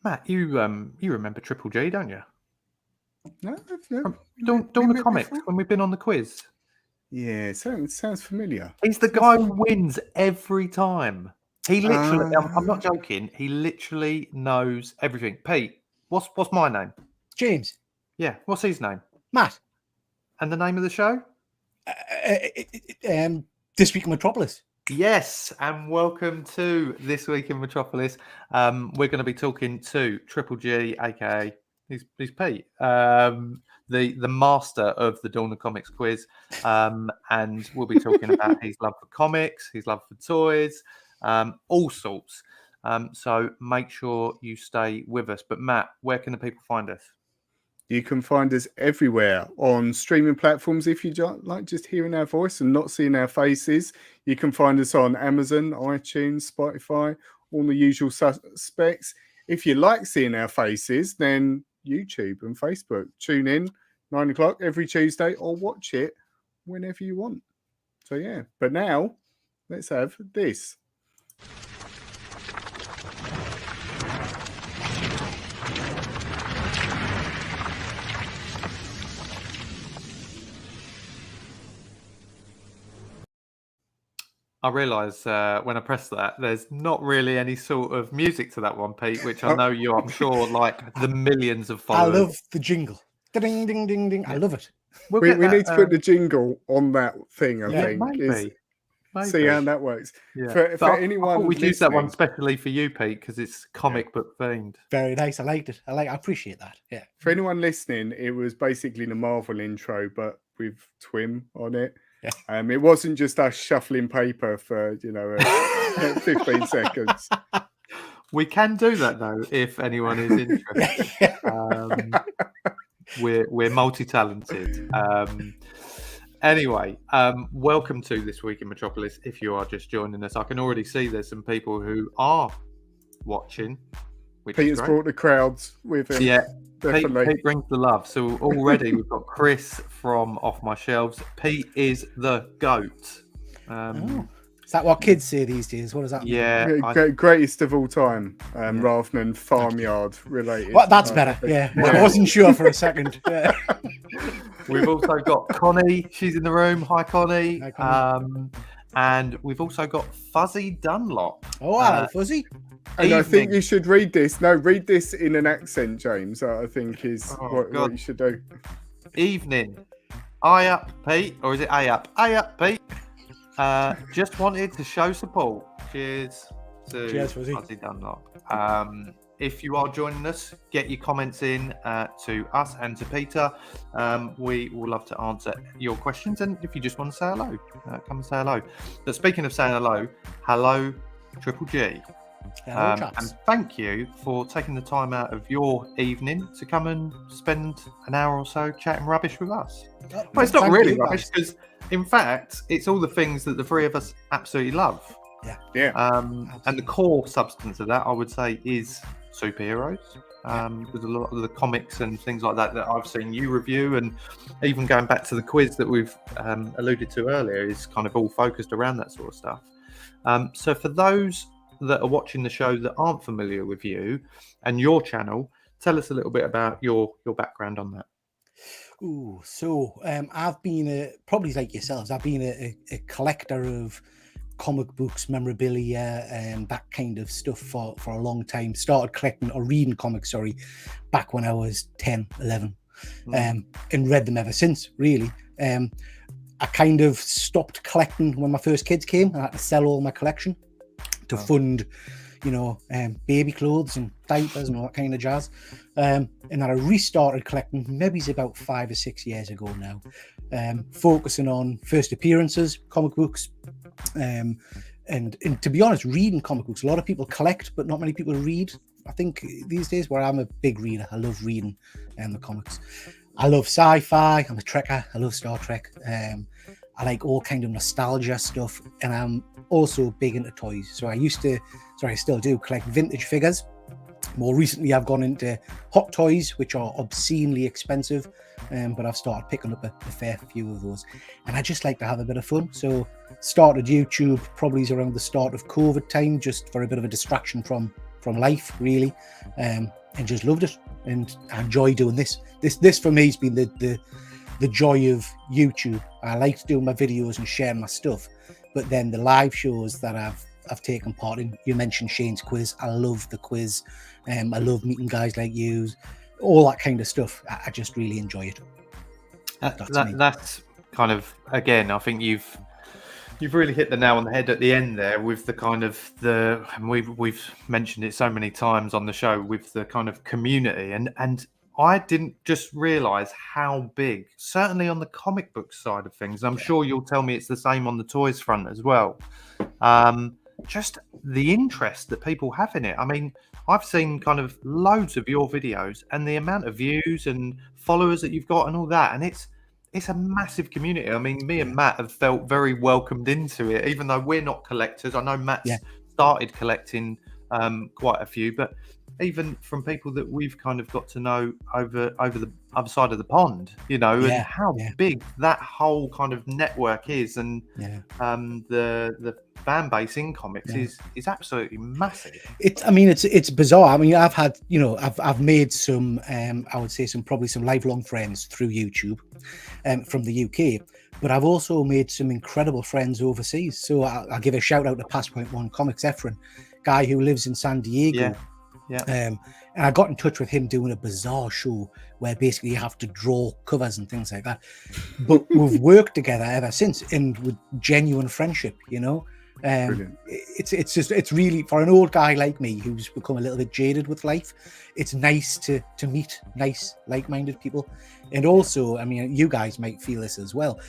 Matt, you remember Triple G, don't you? No, Dawn the Comics when we've been on the quiz. Yeah, sounds familiar. He's the guy who wins every time. He literally, I'm not joking. He literally knows everything. Pete, what's my name? James. Yeah, what's his name? Matt. And the name of the show? This Week in Metropolis. Yes, and welcome to This Week in Metropolis. We're going to be talking to Triple G, aka he's Pete, the master of the Dawn of Comics quiz, and we'll be talking about his love for comics, his love for toys, all sorts. So make sure you stay with us. But Matt, where can the people find us? You can find us everywhere on streaming platforms. If you like just hearing our voice and not seeing our faces, you can find us on Amazon, iTunes, Spotify, all the usual suspects. If you like seeing our faces, then YouTube and Facebook. Tune in 9 o'clock every Tuesday or watch it whenever you want. So, yeah. But now, let's have this. I realise when I press that, there's not really any sort of music to that one, Pete, which I know I'm sure, like the millions of followers. I love the jingle. Ding, ding, ding, ding. I love it. We need to put the jingle on that thing, I think. Maybe. See how that works. Yeah. For anyone we'd use that one especially for you, Pete, because it's comic book themed. Very nice. I liked it. I appreciate that. Yeah. For anyone listening, it was basically the Marvel intro, but with Twim on it. Yeah. It wasn't just us shuffling paper for 15 seconds. We can do that though if anyone is interested. We're multi-talented. Anyway, welcome to This Week in Metropolis. If you are just joining us, I can already see there's some people who are watching. Peter's brought the crowds with him. Yeah. Definitely. Pete brings the love. So already we've got Chris from Off My Shelves. Pete is the GOAT. Is that what kids say these days? What does that mean? Yeah. Greatest of all time, rather than farmyard related. Well, that's better. Yeah. I wasn't sure for a second. Yeah. We've also got Connie. She's in the room. Hi, Connie. Hi, Connie. And we've also got Fuzzy Dunlop. Oh, hello, Fuzzy. And I think you should read this. No, read this in an accent, James. I think is what you should do. Evening. Eye up, Pete. Or is it A up? A up, Pete. Just wanted to show support. Cheers to Fuzzy Dunlop. If you are joining us, get your comments in to us and to Peter. We will love to answer your questions. And if you just want to say hello, come and say hello. But speaking of saying hello, Triple G. Hello, and thank you for taking the time out of your evening to come and spend an hour or so chatting rubbish with us. Well, it's not really rubbish because, in fact, it's all the things that the three of us absolutely love. Yeah. And the core substance of that, I would say, is superheroes. With a lot of the comics and things like that I've seen you review, and even going back to the quiz that we've alluded to earlier, is kind of all focused around that sort of stuff. So for those that are watching the show that aren't familiar with you and your channel, tell us a little bit about your background on that. I've been probably like yourselves. I've been a collector of comic books, memorabilia, and that kind of stuff for a long time. Started collecting or reading comics, back when I was 10, 11, and read them ever since, really. I kind of stopped collecting when my first kids came. I had to sell all my collection to fund, baby clothes and diapers and all that kind of jazz. And then I restarted collecting, maybe it's about 5 or 6 years ago now, focusing on first appearances, comic books, and to be honest, reading comic books. A lot of people collect, but not many people read. I think these days, where I'm a big reader, I love reading the comics. I love sci-fi. I'm a Trekker. I love Star Trek. I like all kind of nostalgia stuff, and I'm also big into toys. So I still do collect vintage figures. More recently, I've gone into hot toys, which are obscenely expensive, but I've started picking up a fair few of those. And I just like to have a bit of fun. So started YouTube probably around the start of COVID time, just for a bit of a distraction from life, really, and just loved it. And I enjoy doing this. This for me has been the joy of YouTube. I like doing my videos and sharing my stuff, but then the live shows that I've taken part in. You mentioned Shane's quiz. I love the quiz. I love meeting guys like you, all that kind of stuff. I just really enjoy it. That's kind of, again, I think you've really hit the nail on the head at the end there with the kind of we've mentioned it so many times on the show with the kind of community, and I didn't just realize how big, certainly on the comic book side of things. I'm sure you'll tell me it's the same on the toys front as well. Just the interest that people have in it. I mean, I've seen kind of loads of your videos and the amount of views and followers that you've got and all that, and it's a massive community. I mean, me and Matt have felt very welcomed into it, even though we're not collectors. I know Matt's started collecting quite a few, but even from people that we've kind of got to know over the other side of the pond, and how big that whole kind of network is, and the fan base in comics is absolutely massive. It's bizarre. I mean, I've had, I've made some, I would say probably some lifelong friends through YouTube, from the UK, but I've also made some incredible friends overseas. So I'll give a shout out to Passport One Comics Efren, guy who lives in San Diego. And I got in touch with him doing a bizarre show where basically you have to draw covers and things like that. But we've worked together ever since, and with genuine friendship, it's really, for an old guy like me who's become a little bit jaded with life, it's nice to meet nice, like-minded people. And also, I mean, you guys might feel this as well.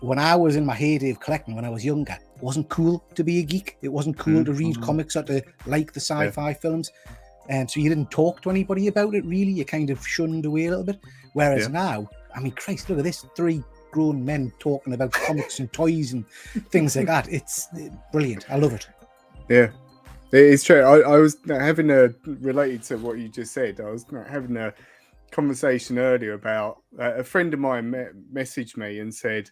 When I was in my heyday of collecting, when I was younger, it wasn't cool to be a geek. It wasn't cool to read comics or to like the sci-fi films. And so you didn't talk to anybody about it, really. You kind of shunned away a little bit. Whereas now, I mean, Christ, look at this. 3 grown men talking about comics and toys and things like that. It's brilliant. I love it. Yeah, it's true. I was having related to what you just said, I was having a conversation earlier about a friend of mine messaged me and said,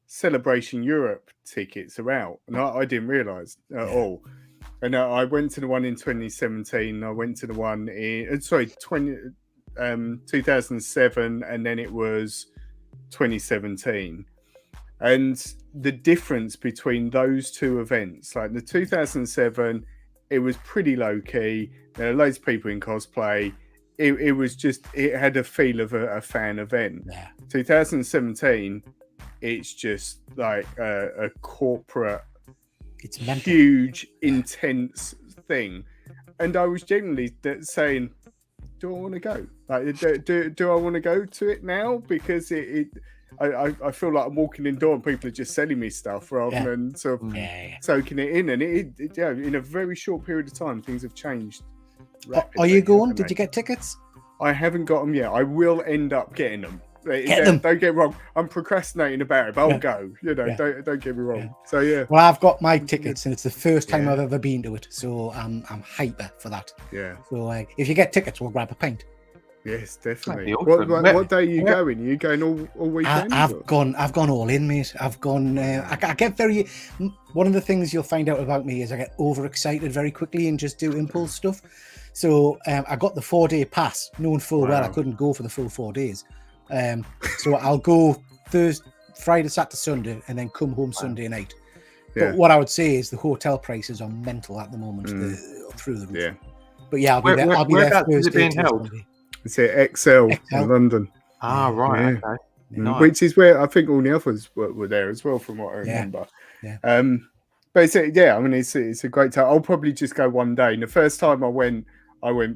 Celebration Europe tickets are out, and I didn't realise at all. And I went to the one in 2017. I went to the one in 2007, and then it was 2017. And the difference between those two events, like the 2007, it was pretty low key. There were loads of people in cosplay. It was just, it had a feel of a fan event. 2017. It's just like a corporate, it's mental. Huge, intense thing. And I was genuinely saying, do I want to go? Like, do I want to go to it now? Because I feel like I'm walking in door and people are just selling me stuff rather than sort of soaking it in. And it in a very short period of time, things have changed rapidly. Are you going? Did you get tickets? I haven't got them yet. I will end up getting them. Get them. Don't get me wrong. I'm procrastinating about it, but I'll go. Don't get me wrong. So yeah. Well, I've got my tickets, and it's the first time I've ever been to it, so I'm hyper for that. Yeah. So if you get tickets, we'll grab a pint. Yes, definitely. Awesome. What day are you going? Are you going all weekend? I've gone all in, mate. I've gone. I get very. One of the things you'll find out about me is I get overexcited very quickly and just do impulse stuff. So I got the 4-day pass, knowing full well I couldn't go for the full 4 days. So I'll go Thursday, Friday, Saturday, Sunday, and then come home Sunday night. But what I would say is the hotel prices are mental at the moment, through the roof. Yeah. But yeah, I'll be there Thursday. Is it being held? It's at XL in London. Ah, right. Okay. Nice. Which is where I think all the others were there as well, from what I remember. Yeah. But it's a great time. I'll probably just go one day. And the first time I went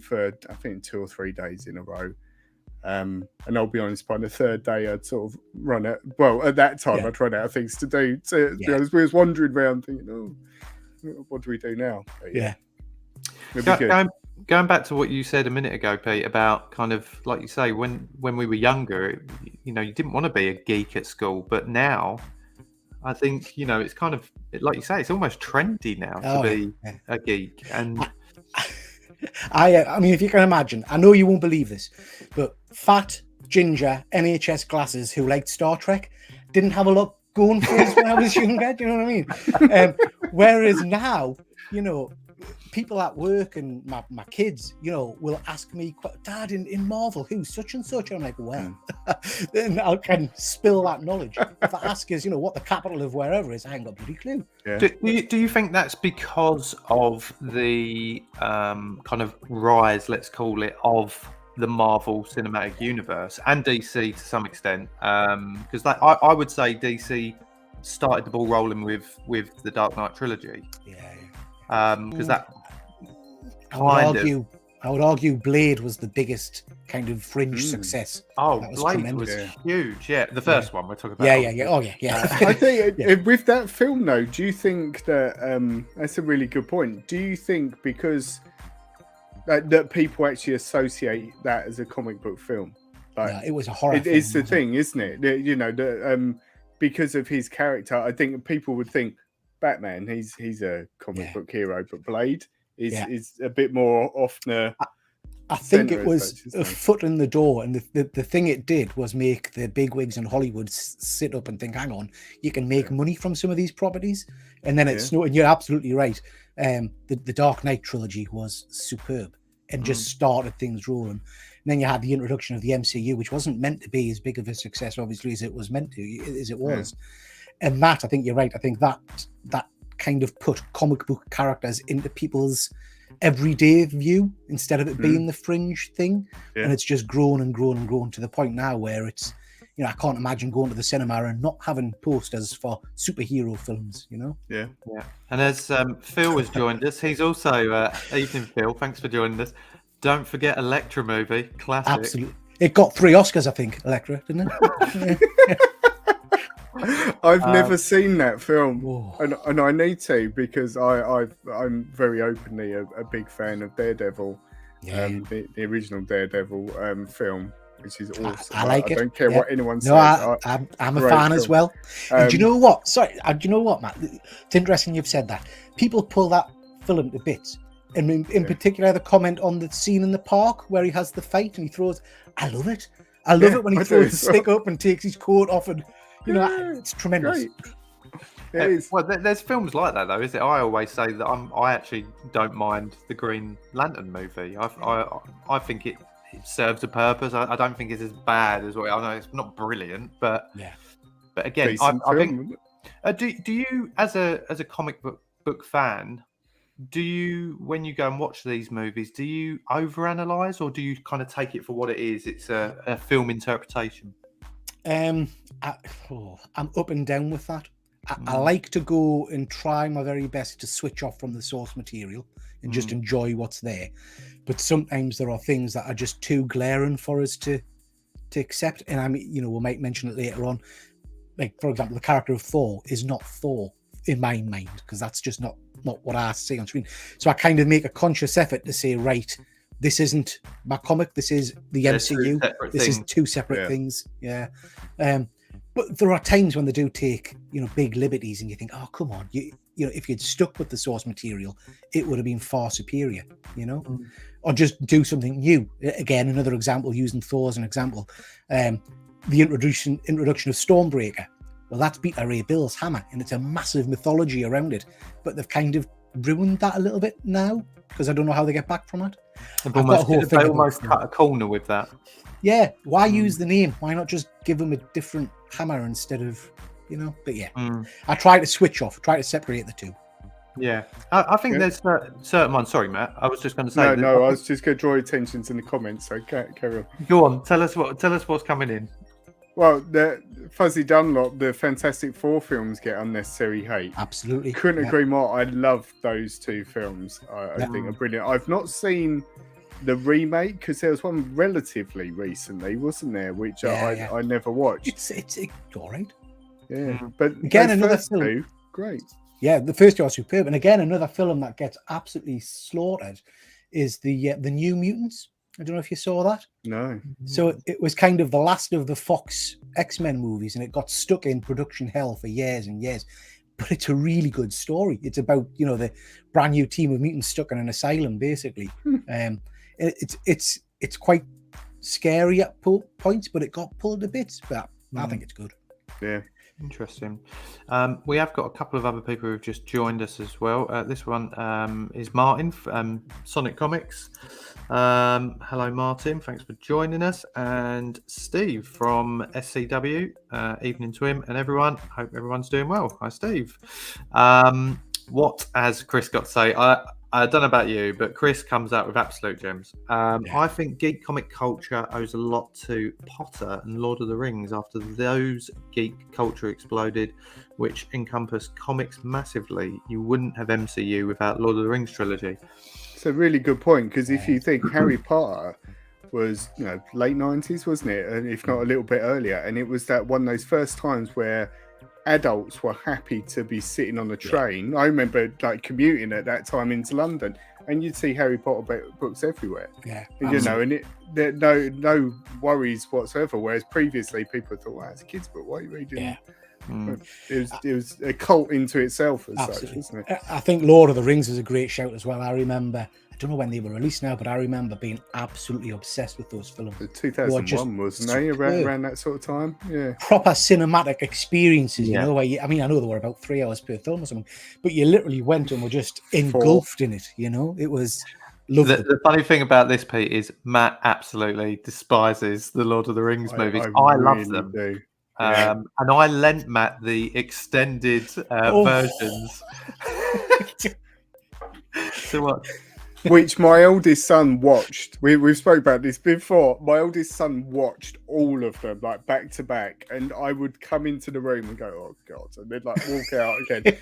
for I think 2 or 3 days in a row. And I'll be honest, by the 3rd day, I'd sort of run out. Well, at that time, I'd run out of things to do. So, to be honest, we was wandering around thinking, what do we do now? But, it'd be good. Going back to what you said a minute ago, Pete, about kind of, like you say, when we were younger, you didn't want to be a geek at school. But now, I think, it's kind of, like you say, it's almost trendy now to be a geek. And I mean, if you can imagine, I know you won't believe this, but fat, ginger, NHS glasses who liked Star Trek didn't have a lot going for us when I was younger. Do you know what I mean? Whereas now, people at work and my kids, will ask me, Dad, in Marvel, who's such and such? I'm like, well, then I can spill that knowledge. If I ask us, what the capital of wherever is, I ain't got a bloody clue. Yeah. Do you think that's because of the kind of rise, let's call it, of the Marvel Cinematic Universe and DC to some extent? Because I would say DC started the ball rolling with the Dark Knight trilogy. Because that I would argue Blade was the biggest kind of fringe success. Oh, that was Blade tremendous. was huge. Yeah, the first one we're talking about. Yeah. Oh, yeah. I think with that film, though, do you think that that's a really good point? Do you think because that people actually associate that as a comic book film? It was a horror film. It's the thing, isn't it? Because of his character, I think people would think Batman, he's a comic book hero, but Blade is a bit more off the. I think it was a foot in the door, and the thing it did was make the bigwigs in Hollywood sit up and think, hang on, you can make money from some of these properties. And then it's and you're absolutely right. The Dark Knight trilogy was superb and just started things rolling. And then you had the introduction of the MCU, which wasn't meant to be as big of a success, obviously, as it was. And that, I think you're right. I think that kind of put comic book characters into people's everyday view instead of it being the fringe thing. And it's just grown and grown and grown to the point now where it's, I can't imagine going to the cinema and not having posters for superhero films, Yeah. And as Phil has joined us, he's also, evening Phil, thanks for joining us. Don't forget Elektra movie, classic. Absolutely. It got 3 Oscars, I think, Elektra, didn't it? I've never seen that film, and I need to, because I'm very openly a big fan of Daredevil, the original Daredevil film, which is awesome. I like it. I don't care what anyone says. I'm a fan as well. And do you know what? Sorry, do you know what, Matt? It's interesting you've said that. People pull that film to bits. And in particular, the comment on the scene in the park where he has the fight and he throws. I love it. I love it when he throws the stick up and takes his coat off, and it's tremendous. It is. Well, there's films like that, though, is it? I always say that I actually don't mind the Green Lantern movie. I think it serves a purpose. I don't think it's as bad as what I know. It's not brilliant, but again, I think. Do you, as a comic book fan, do you, when you go and watch these movies, do you overanalyze, or do you kind of take it for what it is? It's a film interpretation. I'm up and down with that. I like to go and try my very best to switch off from the source material and just enjoy what's there. But sometimes there are things that are just too glaring for us to accept. And I mean, we might mention it later on. Like, for example, the character of Thor is not Thor in my mind, because that's just not what I see on screen. So I kind of make a conscious effort to say, right, this isn't my comic, this is the MCU. This is 2 separate things. Yeah. But there are times when they do take, big liberties, and you think, oh, come on, if you'd stuck with the source material, it would have been far superior, or just do something new. Again, another example, using Thor as an example, the introduction of Stormbreaker. Well, that's Beta Ray Bill's hammer, and it's a massive mythology around it. But they've kind of ruined that a little bit now, because I don't know how they get back from it. They almost cut a corner with that. Yeah, why use the name? Why not just give them a different hammer instead of, But I try to switch off, try to separate the two. Yeah, I think there's certain ones. Sorry, Matt. I was just going to say. No, I was just going to draw attention to the comments. So carry on. Go on. Tell us what's coming in. Well, the Fuzzy Dunlop, the Fantastic Four films get unnecessary hate. Absolutely. Couldn't agree more. I love those 2 films. I think are brilliant. I've not seen the remake, because there was one relatively recently, wasn't there? Which I never watched. It's all right. Yeah, but again, another film. 2, great. Yeah, the first 2 are superb. And again, another film that gets absolutely slaughtered is the New Mutants. I don't know if you saw that. No. So it was kind of the last of the Fox X-Men movies, and it got stuck in production hell for years and years. But it's a really good story. It's about, the brand new team of mutants stuck in an asylum, basically. It's quite scary at points, but it got pulled to bits. But I think it's good. Yeah. Interesting. We have got a couple of other people who've just joined us as well. This one is Martin, Sonic Comics. Hello, Martin. Thanks for joining us. And Steve from SCW. Evening to him and everyone. Hope everyone's doing well. Hi, Steve. What has Chris got to say? I don't know about you, but Chris comes out with absolute gems. I think geek comic culture owes a lot to Potter and Lord of the Rings after those geek culture exploded, which encompassed comics massively. You wouldn't have MCU without Lord of the Rings trilogy. It's a really good point, because if you think Harry Potter was, late 90s, wasn't it? And if not a little bit earlier. And it was that one of those first times where adults were happy to be sitting on a train. I remember commuting at that time into London, and you'd see Harry Potter books everywhere. Yeah, and there no worries whatsoever. Whereas previously people thought, "Well, it's a kids' book. Why are you reading?" Yeah. It was a cult into itself as such, wasn't it? I think Lord of the Rings was a great shout as well. I remember, I don't know when they were released now, but I remember being absolutely obsessed with those films. 2001, wasn't they? Around that sort of time? Yeah. Proper cinematic experiences, where I know they were about 3 hours per film or something, but you literally went and were just engulfed in it, It was lovely. The funny thing about this, Pete, is Matt absolutely despises the Lord of the Rings movies. I love them. Do. And I lent Matt the extended versions. So what? Which my eldest son watched. We've spoke about this before. My eldest son watched all of them, back to back, and I would come into the room and go, "Oh God," and then walk out again.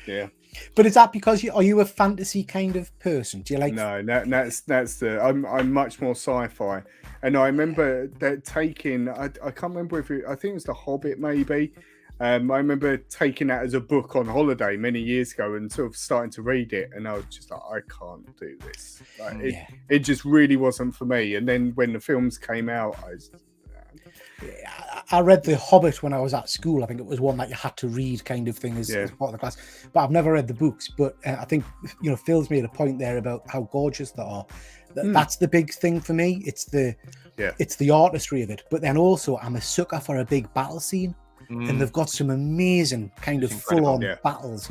Yeah. But is that because are you a fantasy kind of person? Do you like? No, that's the. I'm much more sci-fi, and I remember that taking. I can't remember I think it was The Hobbit, maybe. I remember taking that as a book on holiday many years ago and sort of starting to read it, and I was just like, I can't do this. It just really wasn't for me. And then when the films came out, I read The Hobbit when I was at school. I think it was one that you had to read, kind of thing, as part of the class. But I've never read the books. But I think Phil's made a point there about how gorgeous they are. That's the big thing for me. It's the artistry of it. But then also, I'm a sucker for a big battle scene. And they've got some amazing kind of full-on battles,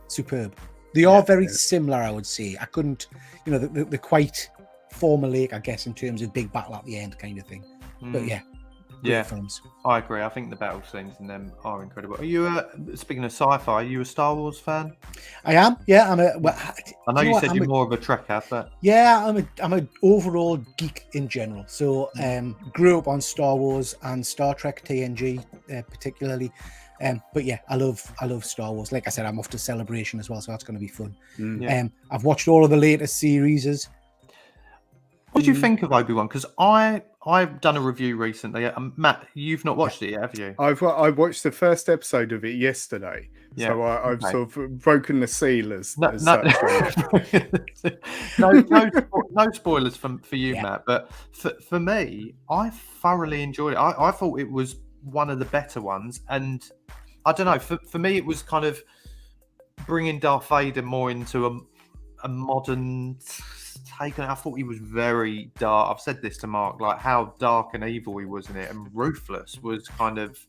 superb. They are very similar, I would say. I couldn't, they're quite formulaic, I guess, in terms of big battle at the end kind of thing. But films. I agree. I think the battle scenes in them are incredible. Are you speaking of sci-fi? Are you a Star Wars fan? I am. Yeah, I know you said you're more of a Trekker, but I'm a overall geek in general. So grew up on Star Wars and Star Trek TNG particularly. But I love Star Wars. Like I said, I'm off to Celebration as well, so that's going to be fun. I've watched all of the latest series. What did you think of Obi-Wan? Because I've done a review recently. Matt, you've not watched it yet, have you? I watched the first episode of it yesterday. Yeah. So I've sort of broken the seal as such. No spoilers for you, Matt. But for me, I thoroughly enjoyed it. I thought it was one of the better ones. And I don't know, for me, it was kind of bringing Darth Vader more into a modern take on it. I thought he was very dark. I've said this to Mark, how dark and evil he was in it, and ruthless was kind of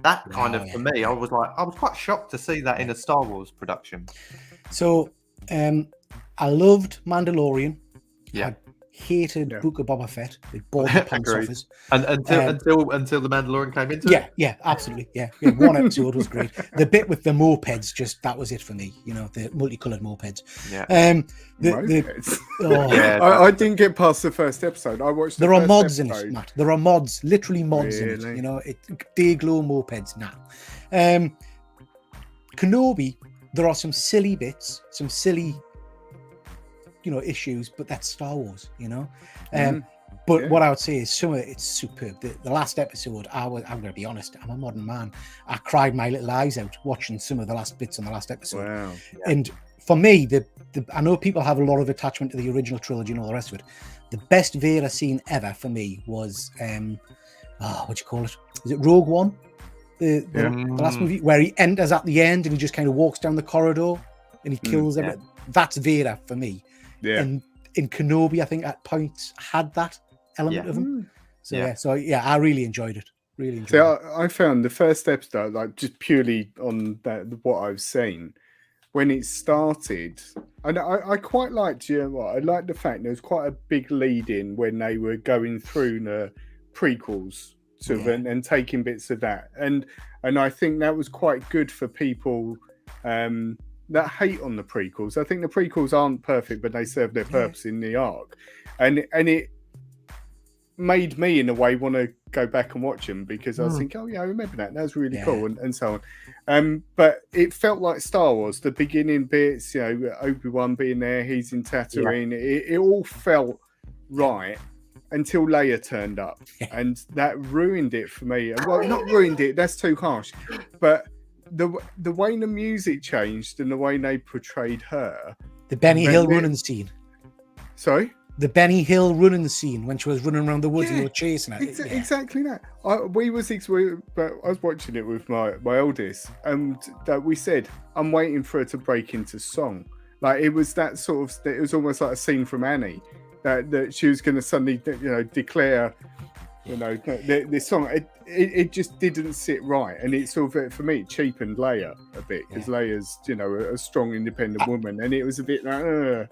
that for me. I was quite shocked to see that in a Star Wars production. So I loved Mandalorian. Yeah. Hated Book of Boba Fett. It bored the pants off us. And until the Mandalorian came into it. Yeah, absolutely. Yeah, one episode was great. The bit with the mopeds, that was it for me. The multicolored mopeds. Yeah. Mopeds. I didn't get past the first episode. I watched. There are mods in it, Matt. There are mods, literally mods in it. Day glow mopeds now. Kenobi. There are some silly bits, some silly. Issues, but that's Star Wars, But what I would say is some of it's superb. The last episode, I'm going to be honest, I'm a modern man. I cried my little eyes out watching some of the last bits on the last episode. Wow. And for me, I know people have a lot of attachment to the original trilogy and all the rest of it. The best Vader scene ever for me was, what do you call it? Is it Rogue One? The last movie where he enters at the end and he just kind of walks down the corridor and he kills everything. That's Vader for me. Yeah. And in Kenobi, I think at points had that element of him. So I really enjoyed it. Really enjoyed So it. I found the first episode, like just purely on that what I've seen, when it started, and I quite liked, you know what, I liked the fact there was quite a big lead in when they were going through the prequels sort of, and taking bits of that, and I think that was quite good for people that hate on the prequels. I think the prequels aren't perfect, but they serve their purpose in the arc, and it made me in a way want to go back and watch them, because I was thinking, oh yeah, I remember that was really cool, and so on. But it felt like Star Wars, the beginning bits, you know, Obi-Wan being there, he's in Tatooine, it all felt right until Leia turned up, and that ruined it for me. Well, not ruined it, that's too harsh, but the way the music changed and the way they portrayed her, the Benny Hill running scene. Sorry? The Benny Hill running scene when she was running around the woods and they were chasing her. Exactly that. I was watching it with my eldest, and we said, I'm waiting for her to break into song. Like, it was that sort of, it was almost like a scene from Annie, that she was going to suddenly, you know, declare, you know, this song. It just didn't sit right, and it sort of, for me, it cheapened Leia a bit, because Leia's, you know, a strong, independent woman, and it was a bit like,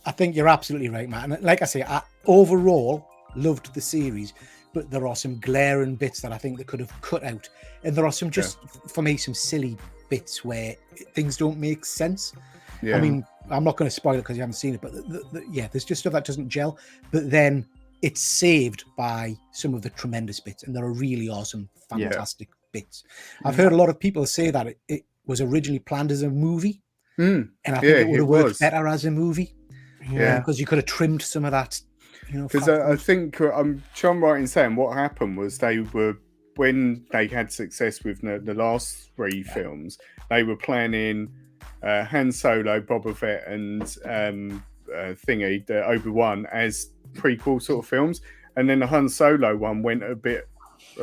I think you're absolutely right, Matt. And like I say, I overall loved the series, but there are some glaring bits that I think they could have cut out, and there are some for me, some silly bits where things don't make sense. I mean, I'm not going to spoil it because you haven't seen it, but there's just stuff that doesn't gel. But then it's saved by some of the tremendous bits, and there are really awesome, fantastic bits. I've heard a lot of people say that it was originally planned as a movie, and I think it would have worked better as a movie, because you could have trimmed some of that. You know, because I think I'm right in saying what happened was when they had success with the last three films, they were planning Han Solo, Boba Fett, and Obi-Wan as prequel sort of films, and then the Han Solo one went a bit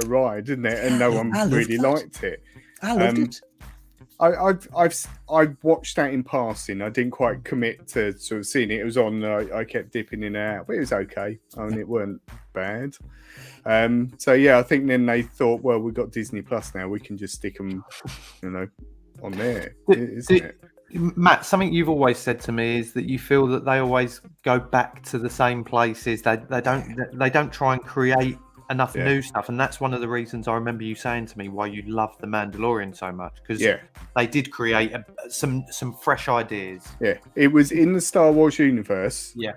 awry, didn't it? And no one really liked it. I loved it. I've watched that in passing. I didn't quite commit to sort of seeing it. It was on. I kept dipping in and out, but it was okay. I mean, it weren't bad. So yeah, I think then they thought, well, we've got Disney Plus now. We can just stick them, you know, on there, isn't it? Matt, something you've always said to me is that you feel that they always go back to the same places. They don't try and create enough new stuff, and that's one of the reasons I remember you saying to me why you love The Mandalorian so much, because they did create some fresh ideas. Yeah, it was in the Star Wars universe. Yeah,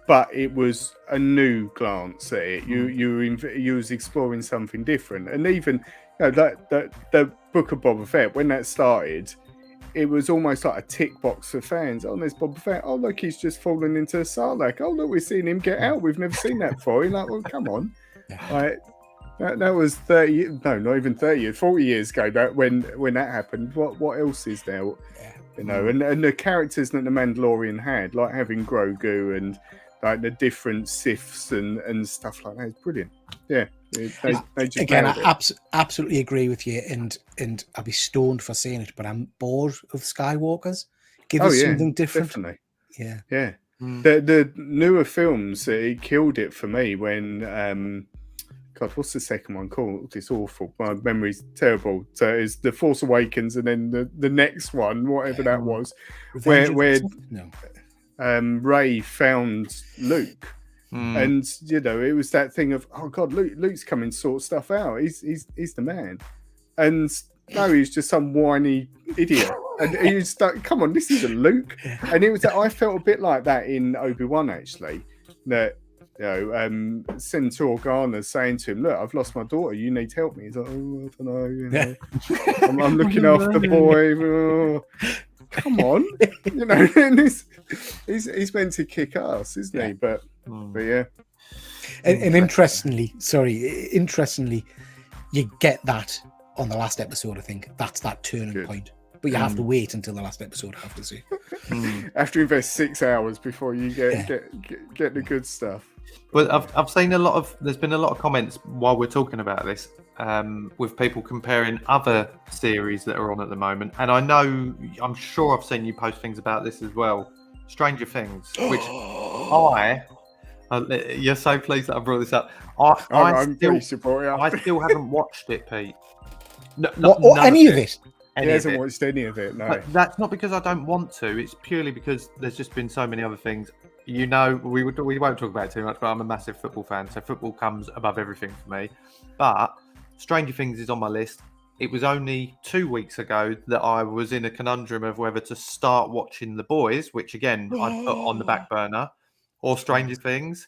but it was a new glance at it. You was exploring something different, and even the Book of Boba Fett, when that started, it was almost like a tick box for fans. Oh, there's Boba Fett. Oh, look, he's just fallen into a Sarlacc. Oh, look, we're seeing him get out. We've never seen that before. You're like, well, come on. Like, that was 30, no, not even 30 years, 40 years ago. That when that happened. What else is there? You know, and the characters that the Mandalorian had, like having Grogu and like the different Siths and stuff like that, is brilliant. Yeah. They just again, I absolutely agree with you, and I'll be stoned for saying it, but I'm bored of Skywalkers. Give us something different. Definitely. Yeah. The newer films, it killed it for me when God, what's the second one called? It's awful. My memory's terrible. So it's The Force Awakens, and then the next one, whatever that was, where Rey found Luke. And you know, it was that thing of, oh God, Luke's coming to sort stuff out. He's the man. And no, he's just some whiny idiot. And he was like, come on, this isn't Luke. And it was that I felt a bit like that in Obi-Wan, actually. That, you know, Centaur Garner saying to him, look, I've lost my daughter, you need help me. He's like, oh, I don't know, you know. I'm looking after the boy. Oh, come on. You know, and he's meant to kick ass, isn't he? But yeah. And interestingly, you get that on the last episode, I think. That's that turning point. But you have to wait until the last episode, I have to say. Have to invest 6 hours before you get the good stuff. Well, I've seen there's been a lot of comments while we're talking about this, with people comparing other series that are on at the moment. And I'm sure I've seen you post things about this as well. Stranger Things, which You're so pleased that I brought this up. I'm pretty supportive. I still haven't watched it, Pete. Or any of it. He hasn't watched any of it, no. But that's not because I don't want to. It's purely because there's just been so many other things. You know, we won't talk about it too much, but I'm a massive football fan, so football comes above everything for me. But Stranger Things is on my list. It was only 2 weeks ago that I was in a conundrum of whether to start watching The Boys, which again I put on the back burner, or Stranger Things.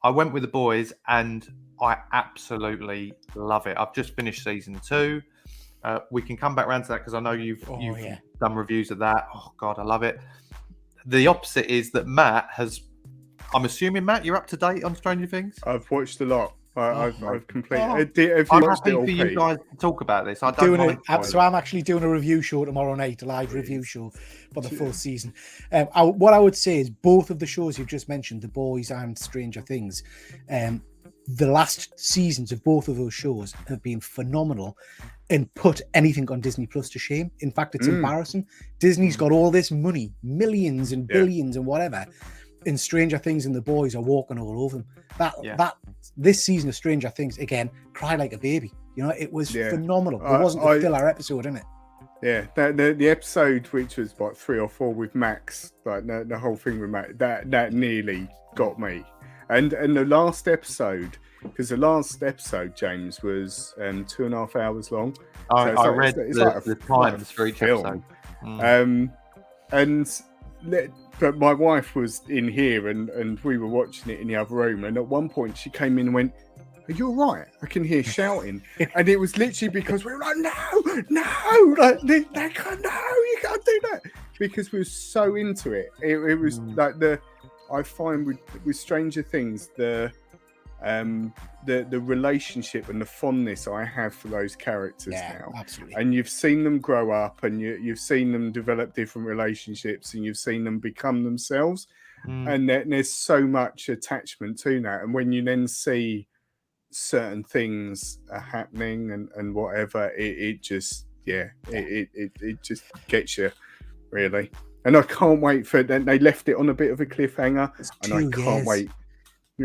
I went with The Boys, and I absolutely love it. I've just finished season 2. We can come back around to that because I know you've done reviews of that. Oh God, I love it. The opposite is that Matt has. I'm assuming, Matt, you're up to date on Stranger Things. I've watched a lot. I've completely. I'm happy for you guys to talk about this. I don't mind. So I'm actually doing a review show tomorrow night, a live review show for the full season. What I would say is both of the shows you've just mentioned, The Boys and Stranger Things, the last seasons of both of those shows have been phenomenal and put anything on Disney Plus to shame. In fact, it's embarrassing. Disney's got all this money, millions and billions and whatever, and Stranger Things and The Boys are walking all over them. This season of Stranger Things, again, cry like a baby. You know, it was phenomenal. There wasn't a filler episode in it. Yeah, the episode which was what 3 or 4 with Max, like the whole thing with Max, that nearly got me. And the last episode, because the last episode, James, was 2.5 hours long. I read the times for each episode. But my wife was in here and we were watching it in the other room, and at one point she came in and went, "Are you all right? I can hear shouting." And it was literally because we were like, no, like, you can't do that, because we were so into it. It was like I find with Stranger Things, the relationship and the fondness I have for those characters now. Absolutely. And you've seen them grow up, and you've seen them develop different relationships, and you've seen them become themselves. And there's so much attachment to that. And when you then see certain things are happening and whatever, it just it just gets you, really. And I can't wait for that. They left it on a bit of a cliffhanger, and I can't wait.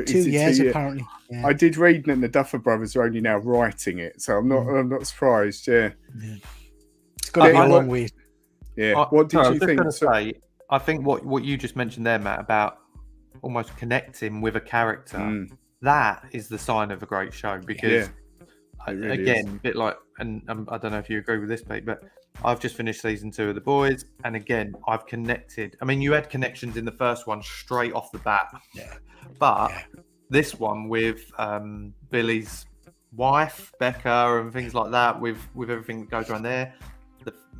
2 years apparently. Yeah. I did read that the Duffer Brothers are only now writing it, so I'm not surprised. It's got to be a long way. Yeah. What did you think? I think what you just mentioned there, Matt, about almost connecting with a character, that is the sign of a great show. Because really again, a bit like, and I don't know if you agree with this, Pete, but I've just finished season 2 of The Boys, and again, I've connected. I mean, you had connections in the first one straight off the bat, but this one with Billy's wife, Becca, and things like that, with everything that goes around there,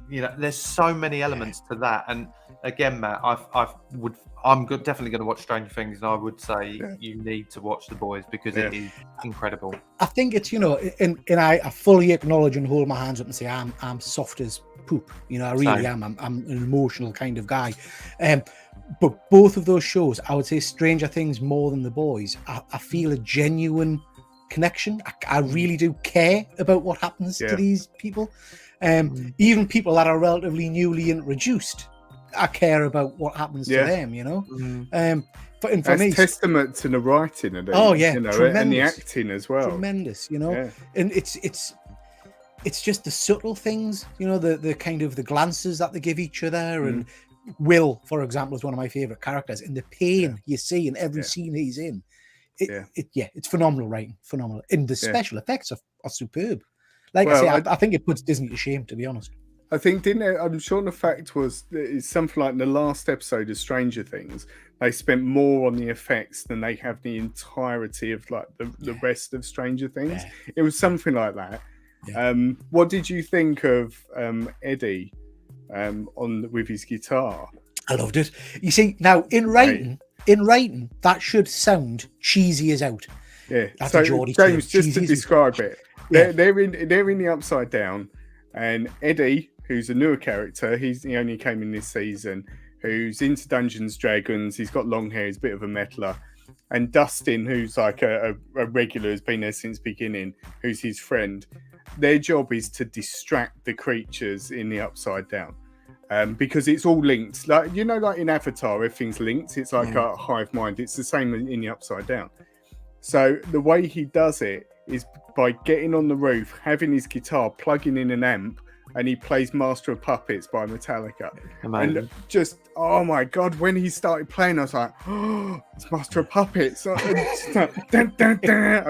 there's so many elements to that. And again, Matt, I'm definitely going to watch Stranger Things, and I would say you need to watch The Boys because it is incredible. I think it's, and I fully acknowledge and hold my hands up and say I'm soft as poop. I really am. I'm an emotional kind of guy. But both of those shows, I would say Stranger Things more than The Boys. I feel a genuine connection. I really do care about what happens to these people. Even people that are relatively newly introduced, I care about what happens to them, But for me, testament to the writing of it. And the acting as well. Tremendous, and it's just the subtle things, the kind of the glances that they give each other, and Will, for example, is one of my favorite characters, and the pain you see in every scene he's in. It's phenomenal writing, phenomenal, and the special effects are superb. Like I think it puts Disney to shame, to be honest. I think, didn't it? I'm sure the fact was it's something like in the last episode of Stranger Things, they spent more on the effects than they have the entirety of like the rest of Stranger Things. It was something like that. What did you think of Eddie with his guitar? I loved it. You see, now in writing, that should sound cheesy as out. Yeah. That's so James, just to describe it, they're in the Upside Down, and Eddie, who's a newer character, he only came in this season, who's into Dungeons & Dragons, he's got long hair, he's a bit of a metaler, and Dustin, who's like a regular, has been there since beginning, who's his friend. Their job is to distract the creatures in the Upside Down. because it's all linked. Like like in Avatar, everything's linked. It's like a hive mind. It's the same in the Upside Down. So the way he does it is by getting on the roof, having his guitar, plugging in an amp, and he plays Master of Puppets by Metallica. Amazing. And just, oh my God, when he started playing, I was like, oh, it's Master of Puppets. I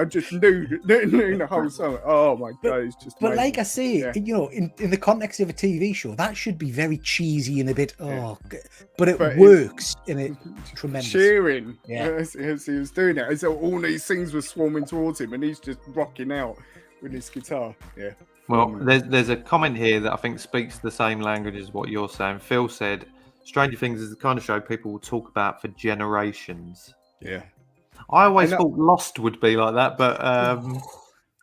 just knew the whole song. Oh my God, it's just But amazing. like I say, in the context of a TV show, that should be very cheesy and a bit, but it works in it tremendous. Cheering as he was doing it. As all these things were swarming towards him and he's just rocking out with his guitar. Yeah. Well, there's a comment here that I think speaks the same language as what you're saying. Phil said, Stranger Things is the kind of show people will talk about for generations. Yeah. I always thought Lost would be like that, but...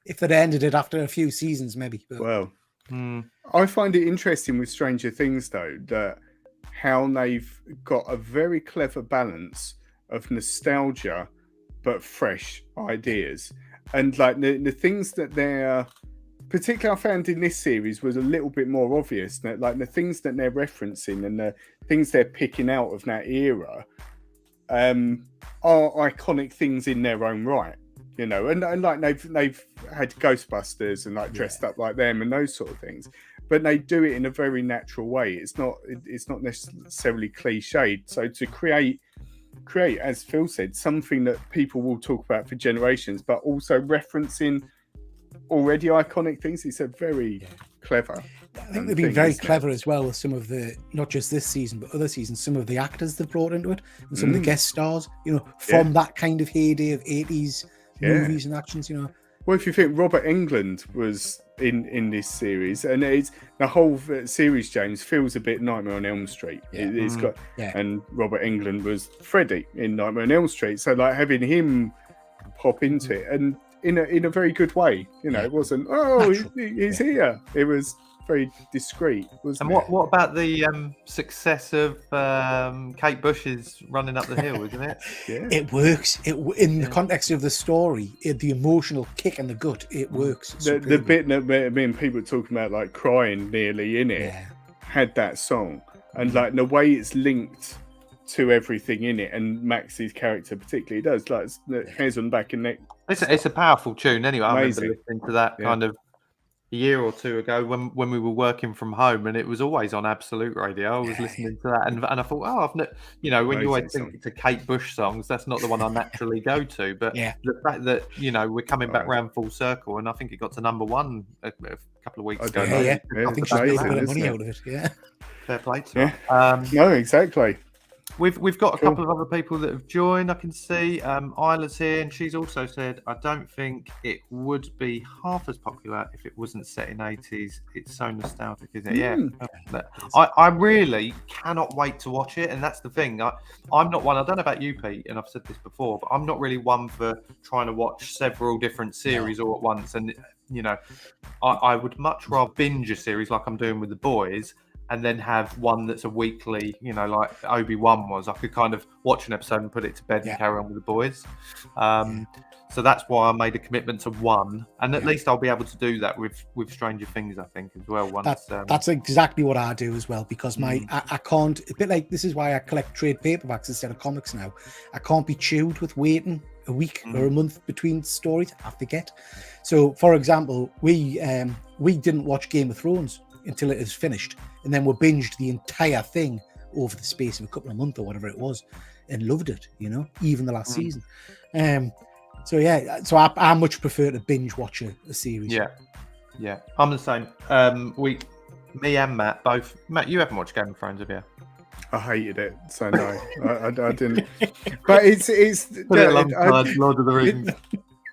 if they'd ended it after a few seasons, maybe. But... Well, I find it interesting with Stranger Things, though, that how they've got a very clever balance of nostalgia, but fresh ideas. And like the things that they're... Particularly, I found in this series was a little bit more obvious. That, like the things that they're referencing and the things they're picking out of that era are iconic things in their own right, and like they've had Ghostbusters and like dressed up like them and those sort of things, but they do it in a very natural way. It's not necessarily cliched. So to create, as Phil said, something that people will talk about for generations, but also referencing already iconic things. It's a very clever. I think they've been very clever as well with some of the, not just this season, but other seasons, some of the actors they've brought into it and some of the guest stars, from that kind of heyday of 80s movies and actions, Well, if you think Robert Englund was in this series, and it's the whole series, James, feels a bit Nightmare on Elm Street. It's got, and Robert Englund was Freddy in Nightmare on Elm Street. So like having him pop into it and in a very good way, it wasn't he's here. It was very discreet, wasn't it? What about the success of Kate Bush's Running Up the Hill, isn't it? It works. In the context of the story, the emotional kick in the gut, it works. The bit that people talking about like crying nearly in it had that song, and like the way it's linked to everything in it, and Max's character particularly does, like the hairs on the back and neck. It's a powerful tune anyway. Amazing. I remember listening to that kind of a year or two ago when we were working from home, and it was always on Absolute Radio. I was listening to that, and I thought, when you always think to Kate Bush songs, that's not the one I naturally go to. But the fact that we're coming back round full circle, and I think it got to number one a couple of weeks ago. I think she made a bit of money out of it. Yeah, fair play to her. No, exactly. We've got a couple of other people that have joined. I can see Isla's here, and she's also said, I don't think it would be half as popular if it wasn't set in 80s. It's so nostalgic, isn't it? Yeah. I really cannot wait to watch it, and that's the thing. I'm not one, I don't know about you, Pete, and I've said this before, but I'm not really one for trying to watch several different series all at once. And, I would much rather binge a series like I'm doing with the boys, and then have one that's a weekly, like Obi-Wan was. I could kind of watch an episode and put it to bed and carry on with the boys. So that's why I made a commitment to one. And at least I'll be able to do that with Stranger Things, I think, as well. That's exactly what I do as well, because I can't, a bit like, this is why I collect trade paperbacks instead of comics now. I can't be chewed with waiting a week or a month between stories. I forget. So, for example, we didn't watch Game of Thrones until it is finished, and then we binged the entire thing over the space of a couple of months or whatever it was, and loved it, even the last season. So I much prefer to binge watch a series. Yeah, I'm the same. Me and Matt both. Matt, you haven't watched Game of Thrones, have you? I hated it, so no, I didn't. But it's Lord of the Rings.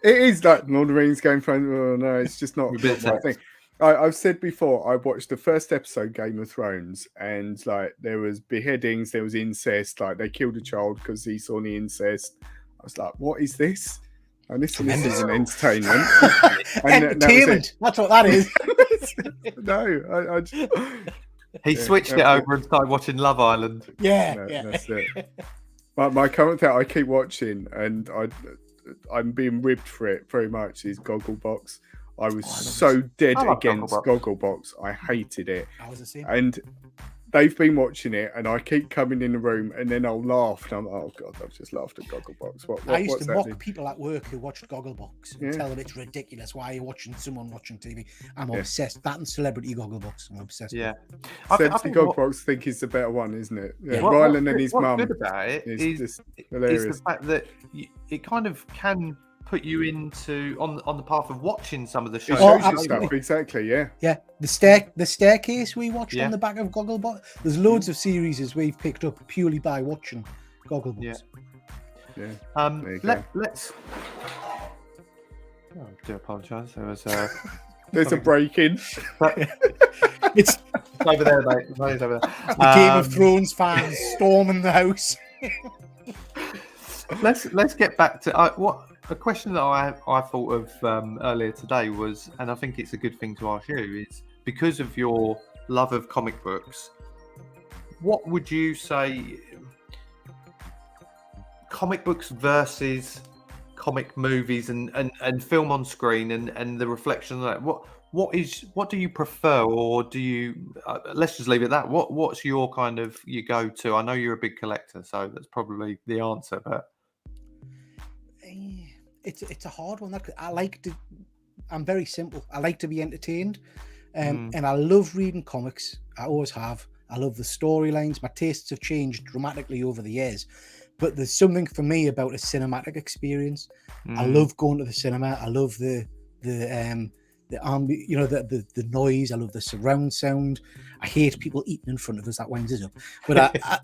It is like Lord of the Rings, Game of Thrones. Oh, no, it's just not my thing. I've said before, I watched the first episode Game of Thrones, and like there was beheadings, there was incest, like they killed a child because he saw the incest. I was like, what is this? And this is an entertainment. Entertainment. That's what that is. No, I just... He switched it over and started watching Love Island. That's it. My current thing I keep watching, and I'm being ribbed for it very much, is Gogglebox. I was so dead against Gogglebox. I hated it. I was the same. And they've been watching it, and I keep coming in the room, and then I'll laugh, and I'm like, oh god, I've just laughed at Gogglebox. I used to mock happening? people at work who watched Gogglebox and tell them it's ridiculous. Why are you watching someone watching TV? I'm obsessed. That and Celebrity Gogglebox. I'm obsessed. Yeah, Celebrity Gogglebox think is the better one, isn't it? Yeah, Rylan and his mum. What's good about it is just hilarious. Is the fact that it kind of can put you into on the path of watching some of the shows. Exactly, yeah. Yeah, the staircase we watched on the back of Gogglebox. There's loads of series we've picked up purely by watching Gogglebox. Let's. Oh, I do apologise. There was there's a break in. It's over there, mate. It's over there. The Game of Thrones fans storming the house. Let's get back to a question that I thought of earlier today was, and I think it's a good thing to ask you, is because of your love of comic books, what would you say comic books versus comic movies and film on screen and the reflection of that? What do you prefer, or do you let's just leave it at that. What's your kind of your go-to? I know you're a big collector, so that's probably the answer, but it's a hard one. I'm very simple. I like to be entertained, and I love reading comics. I always have. I love the storylines. My tastes have changed dramatically over the years, but there's something for me about a cinematic experience. I love going to the cinema. I love the noise. I love the surround sound. I hate people eating in front of us. That winds us up. But I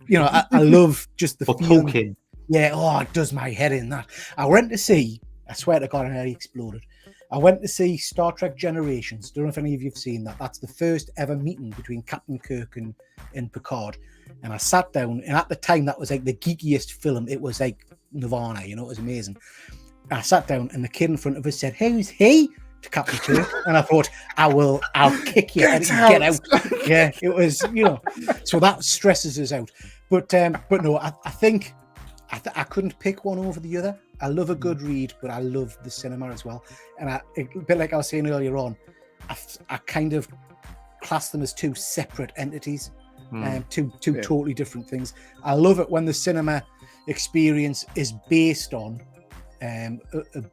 love just the feeling. Talking. Yeah, it does my head in. That I went to see. I swear to God, I nearly exploded. I went to see Star Trek Generations. Don't know if any of you have seen that. That's the first ever meeting between Captain Kirk and Picard. And I sat down, and at the time, that was like the geekiest film. It was like Nirvana, it was amazing. And I sat down, and the kid in front of us said, "Who's he?" to Captain Kirk. And I thought, I'll kick you and get out. Yeah, it was, so that stresses us out. But no, I think I couldn't pick one over the other. I love a good read, but I love the cinema as well. And a bit like I was saying earlier on, I kind of class them as two separate entities, two totally different things. I love it when the cinema experience is based on a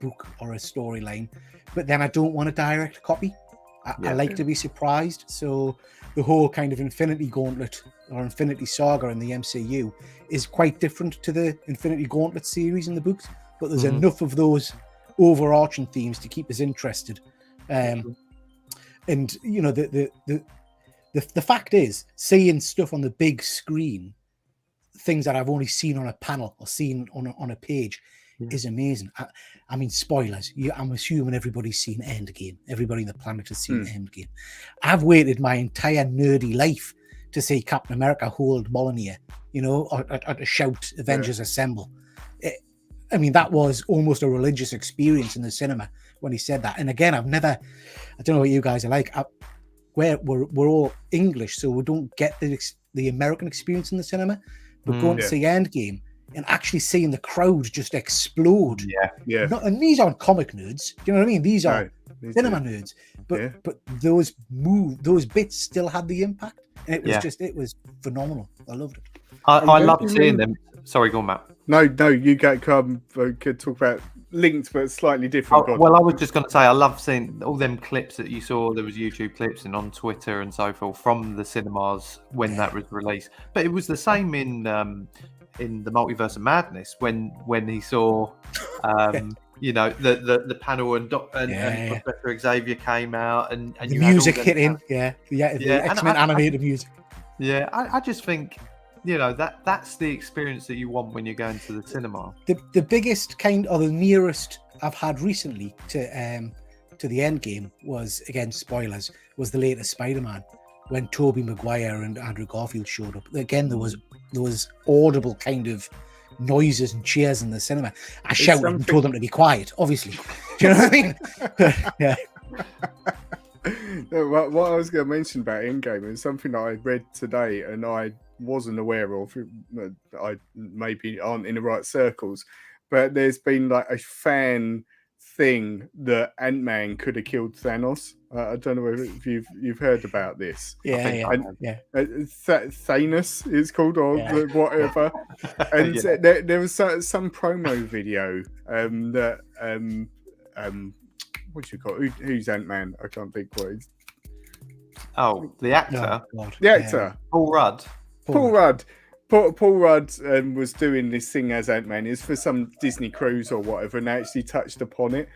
book or a storyline, but then I don't want a direct copy. I like to be surprised. So the whole kind of Infinity Gauntlet or Infinity Saga in the MCU is quite different to the Infinity Gauntlet series in the books, but there's enough of those overarching themes to keep us interested. And the fact is, seeing stuff on the big screen, things that I've only seen on a panel or seen on a page, is amazing. I mean, spoilers. I'm assuming everybody's seen Endgame. Everybody on the planet has seen Endgame. I've waited my entire nerdy life to see Captain America hold Mjolnir, or to shout "Avengers Assemble." I mean, that was almost a religious experience in the cinema when he said that. And again, I don't know what you guys are like. We're all English, so we don't get the American experience in the cinema. But going to see Endgame and actually seeing the crowd just explode. Yeah. And these aren't comic nerds. Do you know what I mean? These are cinema nerds. But those bits still had the impact. And it was phenomenal. I loved it. I loved seeing them. Sorry, go on, Matt. No, you could talk about linked but slightly different. Well, I was just going to say I love seeing all them clips that you saw. There was YouTube clips and on Twitter and so forth from the cinemas when that was released. But it was the same in the Multiverse of Madness when he saw the panel and Professor Xavier came out and the music hit in. The X-Men animated music. Yeah, I just think that's the experience that you want when you're going to the cinema. The biggest or the nearest I've had recently to the Endgame was, again, spoilers, was the latest Spider-Man when Tobey Maguire and Andrew Garfield showed up. Again, there was audible kind of noises and cheers in the cinema. I shouted and told them to be quiet, obviously. Do you know what I mean? Yeah. No, what I was going to mention about Endgame is something that I read today and I wasn't aware of. I maybe aren't in the right circles, but there's been like a fan thing that Ant-Man could have killed Thanos. I don't know if you've heard about this. Thanos is called, or whatever. And there was some promo video that what do you call it? Who's Ant-Man? I can't think what it's. Oh, the actor. The actor. Paul Rudd. Paul Rudd. Paul Rudd was doing this thing as Ant-Man. It's for some Disney cruise or whatever, and they actually touched upon it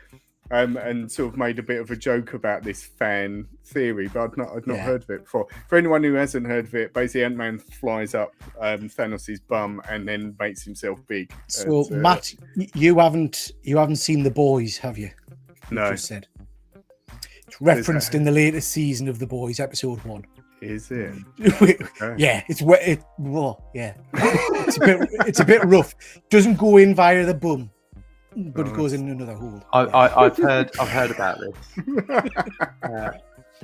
and sort of made a bit of a joke about this fan theory, but I'd not heard of it before. For anyone who hasn't heard of it, basically Ant-Man flies up Thanos' bum and then makes himself big. So, Matt, you haven't seen The Boys, have you? No. Just said. It's referenced in the latest season of The Boys, episode 1. Is it? Yeah, it's it's a bit rough. Doesn't go in via the bum, but it goes in another hole. I've heard about this.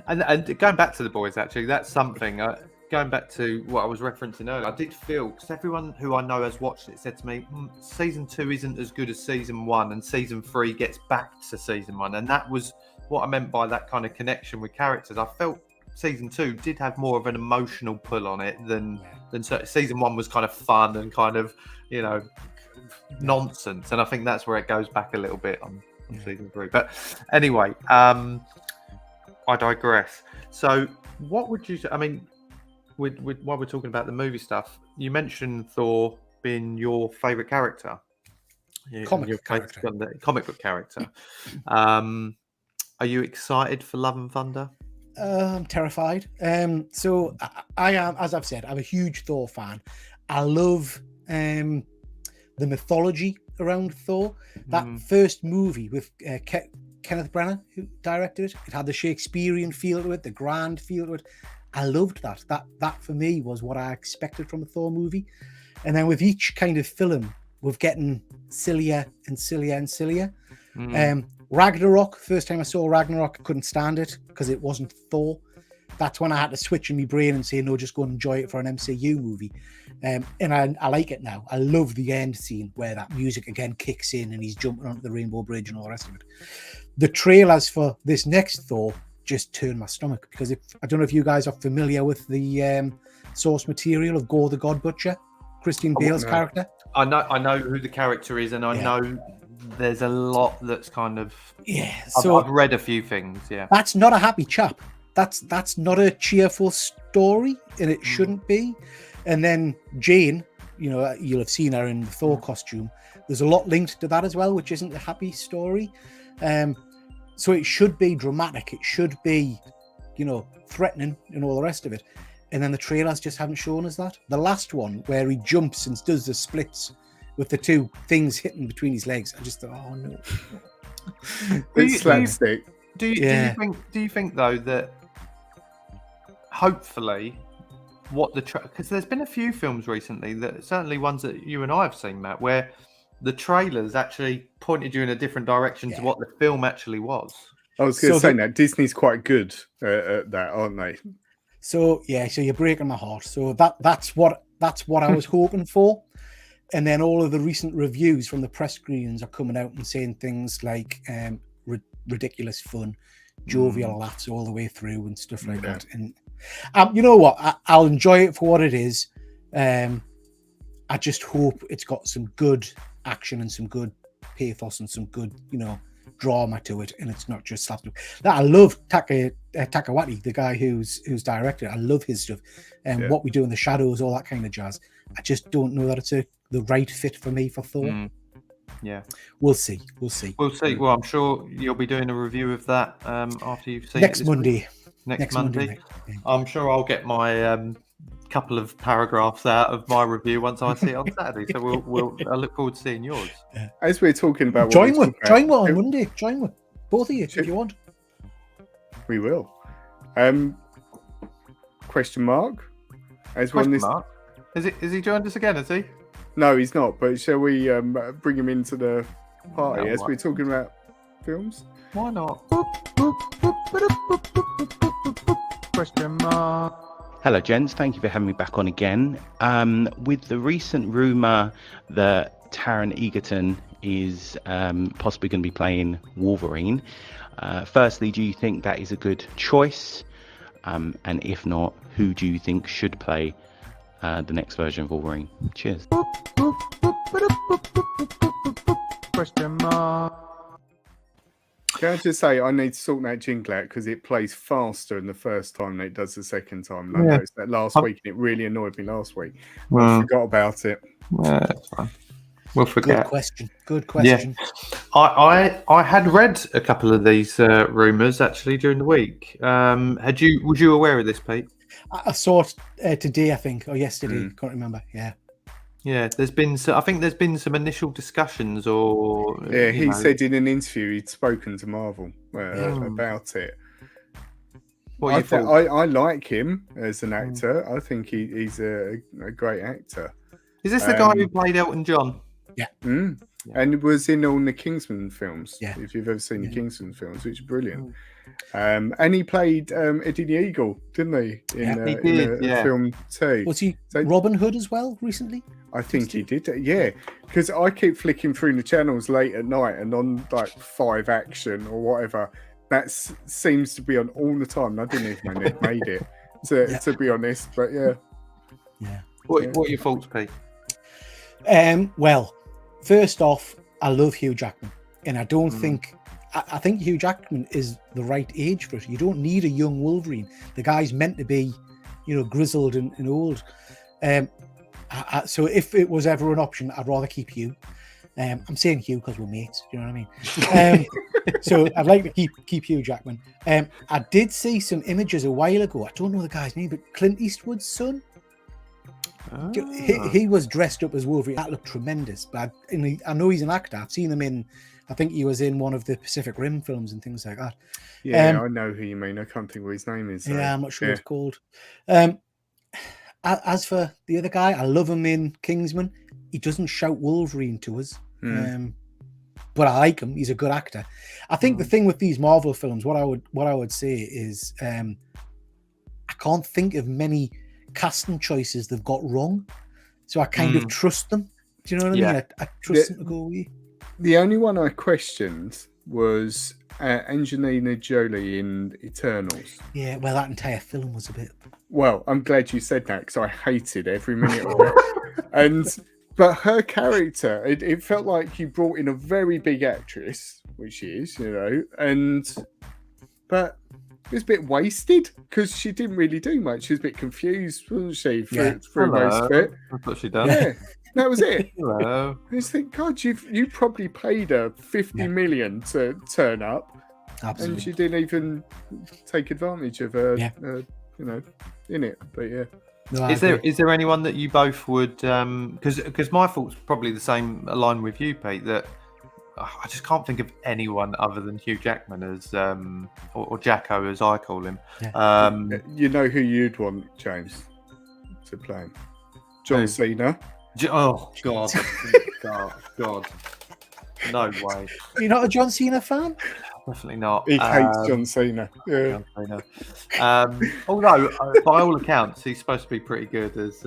And going back to The Boys, actually, that's something. Going back to what I was referencing earlier, I did feel, because everyone who I know has watched it said to me, season 2 isn't as good as season 1, and season 3 gets back to season 1, and that was what I meant by that kind of connection with characters. I felt season 2 did have more of an emotional pull on it than season 1 was kind of fun and kind of, nonsense, and I think that's where it goes back a little bit on season 3. But anyway, I digress. So what would you say, I mean, with while we're talking about the movie stuff, you mentioned Thor being your favorite character, comic book character. Are you excited for Love and Thunder? I'm terrified. So I am, as I've said, I'm a huge Thor fan. I love the mythology around Thor. That first movie with Kenneth Branagh, who directed it, it had the Shakespearean feel to it, the grand feel to it. I loved that. That for me was what I expected from a Thor movie. And then with each kind of film, we're getting sillier and sillier and sillier. Ragnarok, first time I saw Ragnarok, I couldn't stand it because it wasn't Thor. That's when I had to switch in my brain and say, no, just go and enjoy it for an MCU movie. And I like it now. I love the end scene where that music again kicks in and he's jumping onto the Rainbow Bridge and all the rest of it. The trailers for this next Thor just turned my stomach, because I don't know if you guys are familiar with the source material of Gore the God Butcher, Christian Bale's character. I know who the character is, and I know there's a lot that's kind of so I've read a few things. That's not a happy chap. That's not a cheerful story, and it shouldn't be. And then Jane, you'll have seen her in the Thor costume. There's a lot linked to that as well, which isn't a happy story. So it should be dramatic. It should be, threatening and all the rest of it. And then the trailers just haven't shown us that. The last one where he jumps and does the splits with the two things hitting between his legs, I just thought, oh no. It's slapstick. Do you think though that hopefully because there's been a few films recently, that certainly ones that you and I have seen, Matt, where the trailers actually pointed you in a different direction to what the film actually was. I was going to say that Disney's quite good at that, aren't they? So you're breaking my heart. So that's what I was hoping for. And then all of the recent reviews from the press screenings are coming out and saying things like ridiculous fun, jovial laughs all the way through and stuff like that. And you know what? I'll enjoy it for what it is. I just hope it's got some good action and some good pathos and some good, drama to it, and it's not just slapstick. I love Taika Waititi, the guy who's directed it. I love his stuff and What We Do in the Shadows, all that kind of jazz. I just don't know that it's the right fit for me for Thor. Yeah, we'll see. Well, I'm sure you'll be doing a review of that after you've seen next it Monday. Next Monday. I'm sure I'll get my couple of paragraphs out of my review once I see it on Saturday. So I look forward to seeing yours. As we're talking about, join one on Monday. Join one, both of you, if you want. We will. Question mark? Is he joined us again? Is he? No, he's not. But shall we bring him into the party as we're talking about films? Why not? Question mark. Hello, gents. Thank you for having me back on again. With the recent rumour that Taron Egerton is possibly going to be playing Wolverine. Firstly, do you think that is a good choice? And if not, who do you think should play the next version of Wolverine? Cheers. Question mark. Can I just say, I need to sort that jingle out because it plays faster than the first time than it does the second time. And I noticed that last week, and it really annoyed me last week. I forgot about it. Yeah, that's fine. We'll forget. Good question. I had read a couple of these rumours actually during the week. Was you aware of this, Pete? I saw it today, I think, or yesterday. Can't remember. Yeah. There's been some initial discussions, or he said in an interview he'd spoken to Marvel about it. I like him as an actor. I think he's a great actor. Is this the guy who played Elton John? Yeah. And was in all the Kingsman films. Yeah. If you've ever seen the Kingsman films, which is brilliant. And he played Eddie the Eagle, didn't he? In film too. Was he Robin Hood as well recently? I think he did. Yeah, because I keep flicking through the channels late at night, and on like 5 Action or whatever, that seems to be on all the time. And I didn't even know it made it. To be honest, but yeah. What are your thoughts, Pete? Well, first off, I love Hugh Jackman, and I don't think I think Hugh Jackman is the right age for it. You don't need a young Wolverine. The guy's meant to be, grizzled and old. So if it was ever an option, I'd rather keep Hugh. I'm saying Hugh because we're mates. Do you know what I mean? So I'd like to keep Hugh Jackman. I did see some images a while ago. I don't know the guy's name, but Clint Eastwood's son. He was dressed up as Wolverine. That looked tremendous. But I know he's an actor. I've seen him in. I think he was in one of the Pacific Rim films and things like that. Yeah, I know who you mean. I can't think what his name is. Yeah, I'm not sure what it's called. As for the other guy, I love him in Kingsman. He doesn't shout Wolverine to us, but I like him. He's a good actor. I think the thing with these Marvel films, what I would say is, I can't think of many casting choices they've got wrong, so I kind of trust them. Do you know what I mean? I trust them to go away. The only one I questioned was Angelina Jolie in Eternals. Yeah, well, that entire film was a bit. Well, I'm glad you said that because I hated every minute of it. But her character, it felt like you brought in a very big actress, which she is, but it was a bit wasted because she didn't really do much. She was a bit confused, wasn't she? Through most of it. That's what she done. Yeah, that was it. Hello. I just think, God, you probably paid her 50 million to turn up. Absolutely. And she didn't even take advantage of her, in it. But yeah. No, is there anyone that you both would? Because my thoughts probably the same align with you, Pete. That I just can't think of anyone other than Hugh Jackman as or Jacko as I call him. Yeah. You know who you'd want, James, to play him? John Cena. Oh God, God, no way. You're not a John Cena fan? Definitely not. He hates John Cena. Yeah. Although, by all accounts, he's supposed to be pretty good as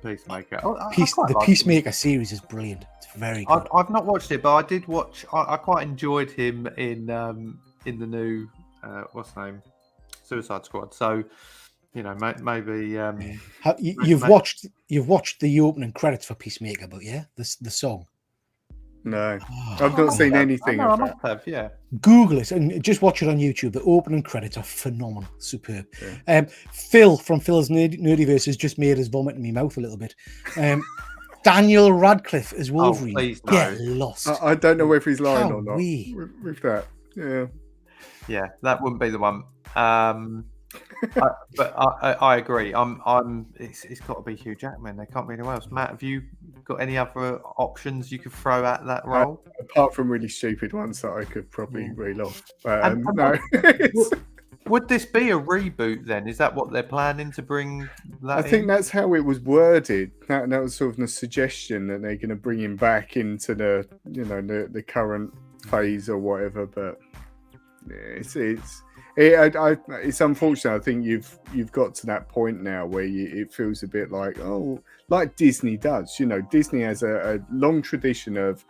Peacemaker. The Peacemaker series is brilliant. It's very good. I've not watched it, but I did watch. I quite enjoyed him in the new what's the name, Suicide Squad. So, maybe you've watched the opening credits for Peacemaker, but the song. No, I've not seen anything of that. I have, yeah. Google it and just watch it on YouTube. The opening credits are phenomenal, superb. Yeah. Phil from Phil's Nerdiverse has just made us vomit in my mouth a little bit. Daniel Radcliffe as Wolverine. Please, no. Get lost. I don't know whether he's lying or not with that. Yeah, that wouldn't be the one. But I agree. It's got to be Hugh Jackman. There can't be anyone else. Matt, have you got any other options you could throw at that role? Apart from really stupid ones that I could probably reel off. But, no. Would this be a reboot then? Is that what they're planning to bring that I think that's how it was worded. That was sort of the suggestion that they're going to bring him back into the the current phase or whatever. But it's unfortunate. I think you've got to that point now where it feels a bit like Disney does. Disney has a long tradition of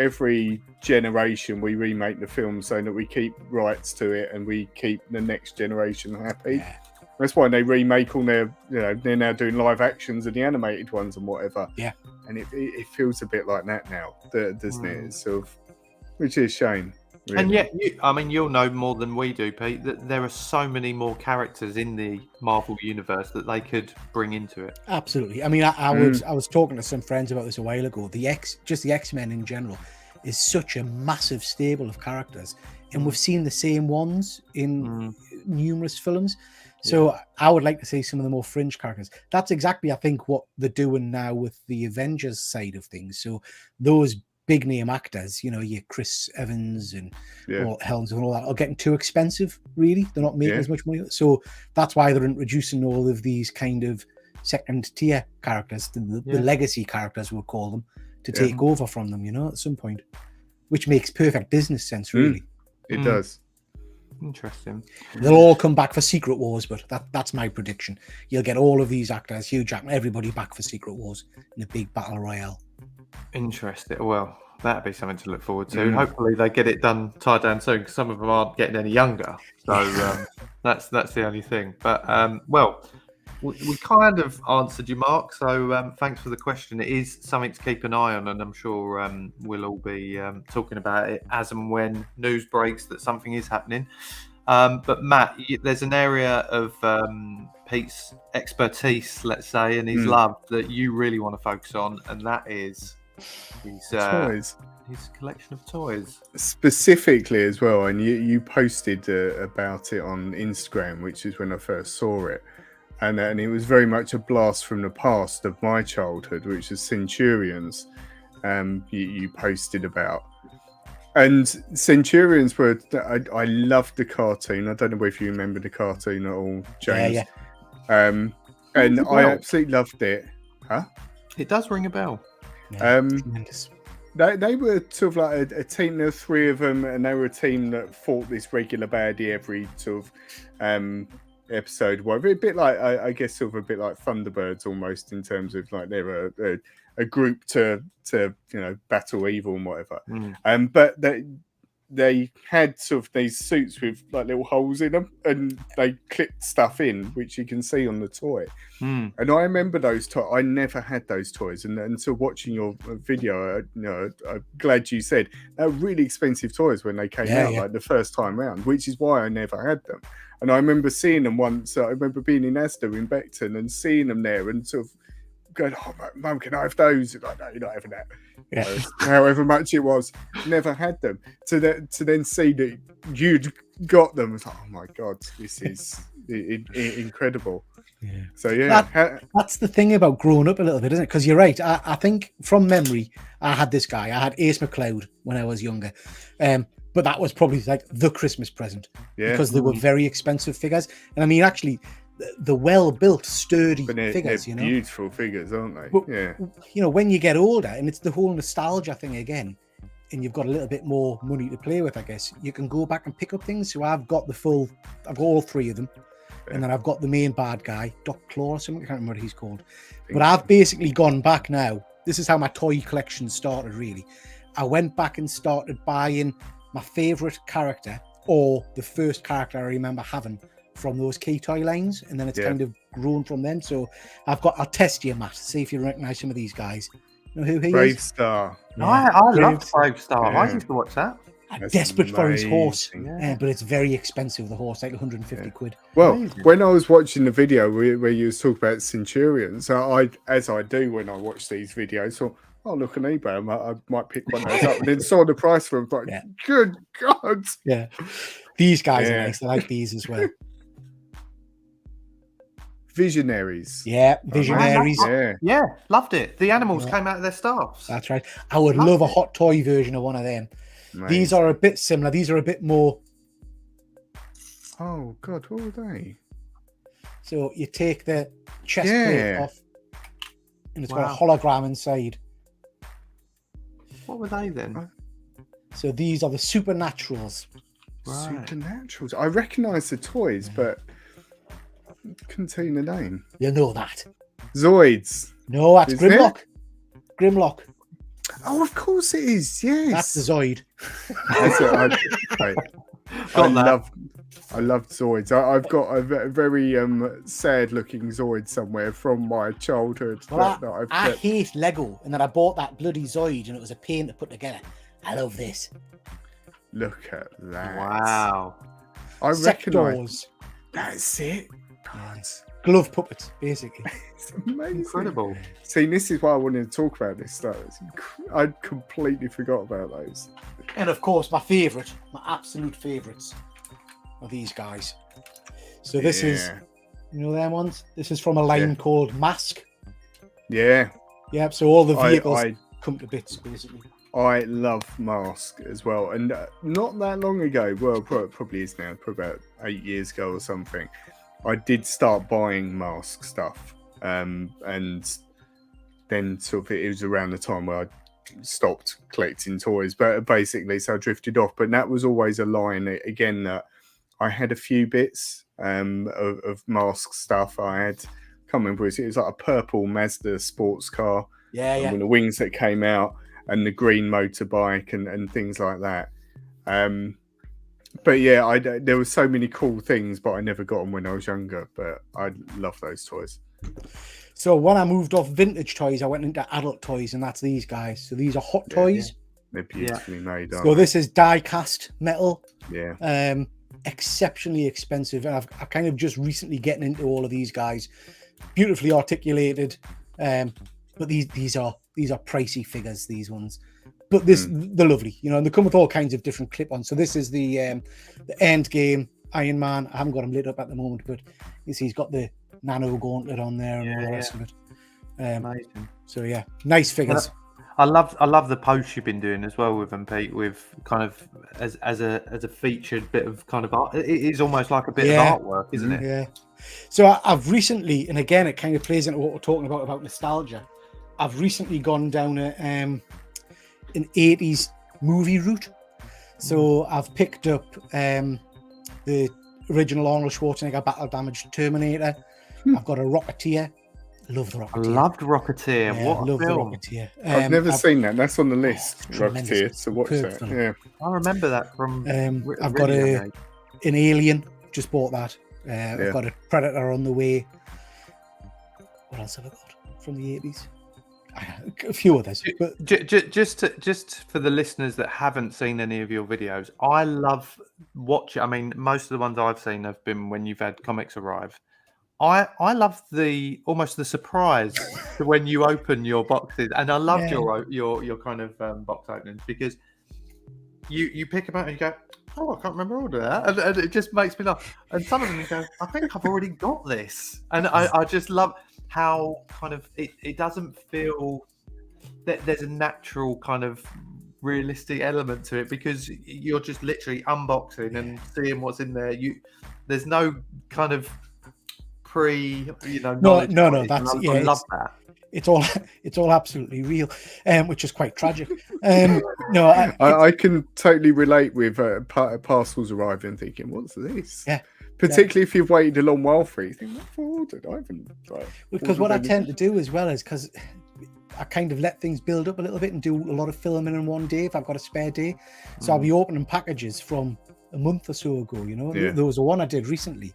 every generation we remake the film so that we keep rights to it and we keep the next generation happy. Yeah. That's why they remake all their, they're now doing live actions and the animated ones and whatever. Yeah. And it feels a bit like that now, doesn't it? It's sort of, which is a shame. Really. And yet, you'll know more than we do, Pete, that there are so many more characters in the Marvel universe that they could bring into it. Absolutely. I mean, I was talking to some friends about this a while ago. The X-Men in general is such a massive stable of characters, and we've seen the same ones in numerous films. So I would like to see some of the more fringe characters. That's exactly, I think, what they're doing now with the Avengers side of things. So those big name actors, your Chris Evans and Helms and all that, are getting too expensive, really. They're not making as much money. So that's why they're introducing all of these kind of second tier characters, the legacy characters, we'll call them, to take over from them, at some point, which makes perfect business sense, really. It does. Interesting. They'll all come back for Secret Wars, but that's my prediction. You'll get all of these actors, Hugh Jackman, everybody back for Secret Wars in a big battle royale. Interesting. Well, that'd be something to look forward to. Hopefully they get it tied down soon, because some of them aren't getting any younger. So that's the only thing. But we kind of answered you, Mark. So thanks for the question. It is something to keep an eye on, and I'm sure we'll all be talking about it as and when news breaks that something is happening. But Matt, there's an area of Pete's expertise, let's say, and his love that you really want to focus on, and that is his toys. His collection of toys. Specifically as well, and you posted about it on Instagram, which is when I first saw it. And it was very much a blast from the past of my childhood, which is Centurions. You posted about, and Centurions were. I loved the cartoon. I don't know if you remember the cartoon at all, James. Yeah. And I absolutely loved it. Huh? It does ring a bell. Yeah, tremendous. They were sort of like a team. There were three of them, and they were a team that fought this regular baddie every sort of episode, whatever. A bit like, I guess, sort of a bit like Thunderbirds almost, in terms of like they're a group to battle evil and whatever. But they had sort of these suits with like little holes in them, and they clipped stuff in, which you can see on the toy. And I remember those toys. I never had those toys, and so watching your video, I'm glad you said they were really expensive toys when they came out, like the first time round, which is why I never had them. And I remember seeing them once. I remember being in Asda in Beckton and seeing them there, and sort of going, "Oh, Mum, can I have those?" Like, no, you're not having that. However much it was, never had them. To then see that you'd got them, was like, "Oh my God, this is incredible." Yeah. So that's the thing about growing up a little bit, isn't it? Because you're right. I think from memory, I had this guy. I had Ace McLeod when I was younger. But that was probably like the Christmas present, because they were very expensive figures. And I mean, actually, the well-built, sturdy figures, they're beautiful figures, aren't they? But, when you get older, and it's the whole nostalgia thing again, and you've got a little bit more money to play with, I guess, you can go back and pick up things. So I've got all three of them. And then I've got the main bad guy, Doc Claw or something. I can't remember what he's called. But I've basically gone back now. This is how my toy collection started, really. I went back and started buying my favourite character, or the first character I remember having from those key toy lines, and then it's kind of grown from then. So I'll test you, Matt, see if you recognise some of these guys. You know who he Brave is? Star. Yeah. I loved Brave Star. I used to watch that. I'm desperate for his horse, but it's very expensive, the horse, like 150 quid. Well, when I was watching the video where you was talking about Centurions, as I do when I watch these videos, so oh, look on eBay, I might pick one of those up, and then saw the price for them, like, good God. Yeah. These guys are nice. I like these as well. Visionaries. Yeah, Visionaries. Yeah, loved it. The animals came out of their staffs. That's right. I would love a hot toy version of one of them. Amazing. These are a bit similar. These are a bit more. Oh, God, what were they? So you take the chest plate off, and it's got a hologram inside. What were they then? So these are the Supernaturals. Right. Supernaturals. I recognise the toys, but couldn't tell you the name. You know that. Zoids. No, that's Grimlock. Grimlock. Oh, of course it is. Yes, That's the Zoid. That's it. I love Zoids. I've got a very sad-looking Zoid somewhere from my childhood. Well, I hate Lego, and then I bought that bloody Zoid, and it was a pain to put together. I love this. Look at that! Wow. I Sectors. That's it. Glove puppets, basically. It's amazing. Incredible. See, this is why I wanted to talk about this stuff. I'd completely forgot about those. And of course, my absolute favourites are these guys. So this is, you know them ones? This is from a line called Mask. Yeah. Yep, so all the vehicles come to bits, basically. I love Mask as well. And not that long ago, well, probably is now, probably about 8 years ago or something, I did start buying Mask stuff. And then sort of it was around the time where I stopped collecting toys, but basically, so I drifted off. But that was always a line, again, that I had a few bits of Mask stuff. I had, can't remember, it was like a purple Mazda sports car. Yeah. With the wings that came out and the green motorbike and things like that. But yeah, there were so many cool things, but I never got them when I was younger. But I love those toys. So when I moved off vintage toys, I went into adult toys, and that's these guys. So these are hot toys. They're beautifully made. So this is die-cast metal. Yeah. Exceptionally expensive, and I've kind of just recently getting into all of these guys. Beautifully articulated, but these are pricey figures. These ones. But they're lovely, you know, and they come with all kinds of different clip-ons. So this is the end game Iron Man. I haven't got him lit up at the moment, but you see he's got the nano gauntlet on there and all the rest of it. Amazing. So yeah, nice figures. I love the posts you've been doing as well with them, Pete. With kind of as a featured bit of kind of art. It is almost like a bit of artwork, isn't it? Yeah. So I've recently, and again, it kind of plays into what we're talking about nostalgia. I've recently gone down an 80s movie route. So I've picked up the original Arnold Schwarzenegger battle damaged Terminator. I've got a Rocketeer. Love the Rocketeer. I loved Rocketeer. Yeah, what a love film. the Rocketeer. I've never seen that. That's on the list. Tremendous. Rocketeer. So watch that. Film. Yeah. I remember that from. I've got an Alien. Just bought that. I've got a Predator on the way. What else have I got from the 80s? A few others. But Just for the listeners that haven't seen any of your videos, I love watching. I mean, most of the ones I've seen have been when you've had comics arrive. I love almost the surprise when you open your boxes, and I loved your kind of box openings, because you pick them out and you go, oh, I can't remember all of that, and it just makes me laugh. And some of them you go, I think I've already got this, and I just love how kind of it doesn't feel that there's a natural kind of realistic element to it, because you're just literally unboxing and seeing what's in there. There's no kind of knowledge. No, that's I love that. It's all absolutely real, which is quite tragic. I can totally relate with parcels arriving and thinking, what's this? Yeah. Particularly if you've waited a long while for it, you think, what for ordered? I haven't. Because what I tend to do as well is, because I kind of let things build up a little bit and do a lot of filming in one day if I've got a spare day. So I'll be opening packages from a month or so ago, you know. There was one I did recently,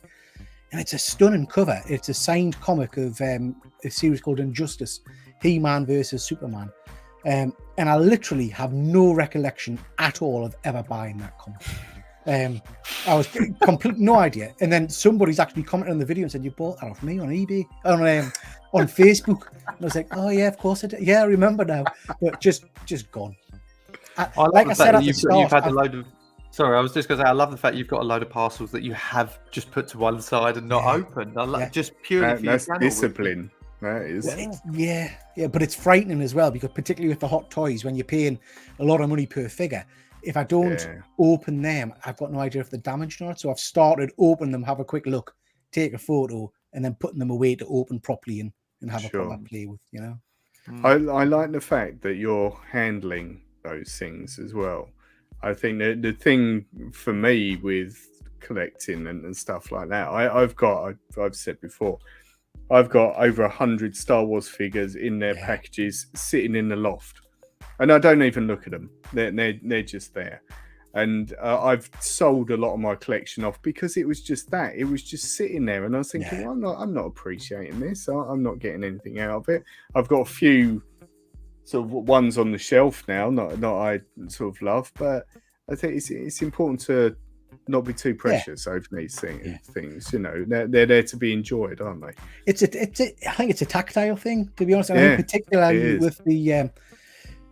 and it's a stunning cover. It's a signed comic of a series called Injustice, He-Man versus Superman. And I literally have no recollection at all of ever buying that comic. I was no idea. And then somebody's actually commented on the video and said, you bought that off me on eBay, on Facebook. And I was like, oh yeah, of course I did. Yeah, I remember now. But just gone. Like I said at the start, you've had a load of. Sorry, I was just going to say, I love the fact you've got a load of parcels that you have just put to one side and not opened. I love just purely for that's your discipline. That is. Yeah, but it's frightening as well, because particularly with the hot toys, when you're paying a lot of money per figure, if I don't open them, I've got no idea if they're damaged or not. So I've started opening them, have a quick look, take a photo, and then putting them away to open properly and have a proper play with, you know. I like the fact that you're handling those things as well. I think that the thing for me with collecting and stuff like that, I've said before, I've got over 100 Star Wars figures in their packages sitting in the loft. and I don't even look at them. They're just there. And I've sold a lot of my collection off because it was just that. It was just sitting there, and I was thinking, well, I'm not appreciating this. I'm not getting anything out of it. I've got a few sort of ones on the shelf now, not I sort of love, but I think it's important to not be too precious over these things. You know, they're there to be enjoyed, aren't they? I think it's a tactile thing, to be honest. I think particularly with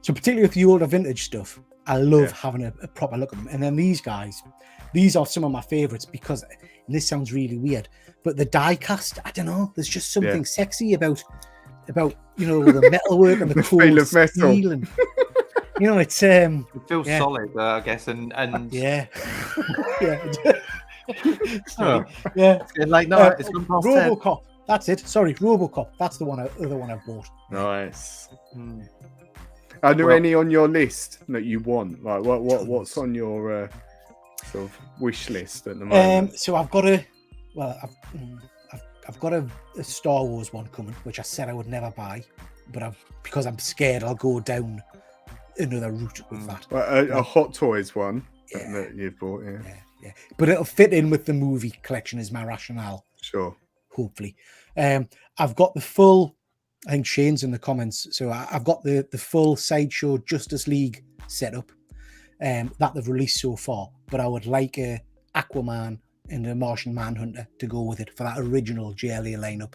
particularly with the older vintage stuff. I love having a proper look at them. And then these are some of my favorites because, and this sounds really weird, but the die cast, I don't know, there's just something sexy about the metalwork and the feel of metal. And, it's it feels solid, I guess, and yeah. It's late night. It's gone past 10. RoboCop. That's it. Sorry, RoboCop. That's the other one I've bought. Nice. Are there any on your list that you want? Like what's on your sort of wish list at the moment? So I've got I've got a Star Wars one coming, which I said I would never buy, but because I'm scared I'll go down another route with that. A Hot Toys one that you've bought, yeah. But it'll fit in with the movie collection is my rationale. Sure. Hopefully. I've got the full, I think Shane's in the comments, so I've got the full Sideshow Justice League setup that they've released so far, but I would like a Aquaman and a Martian Manhunter to go with it for that original JLA lineup.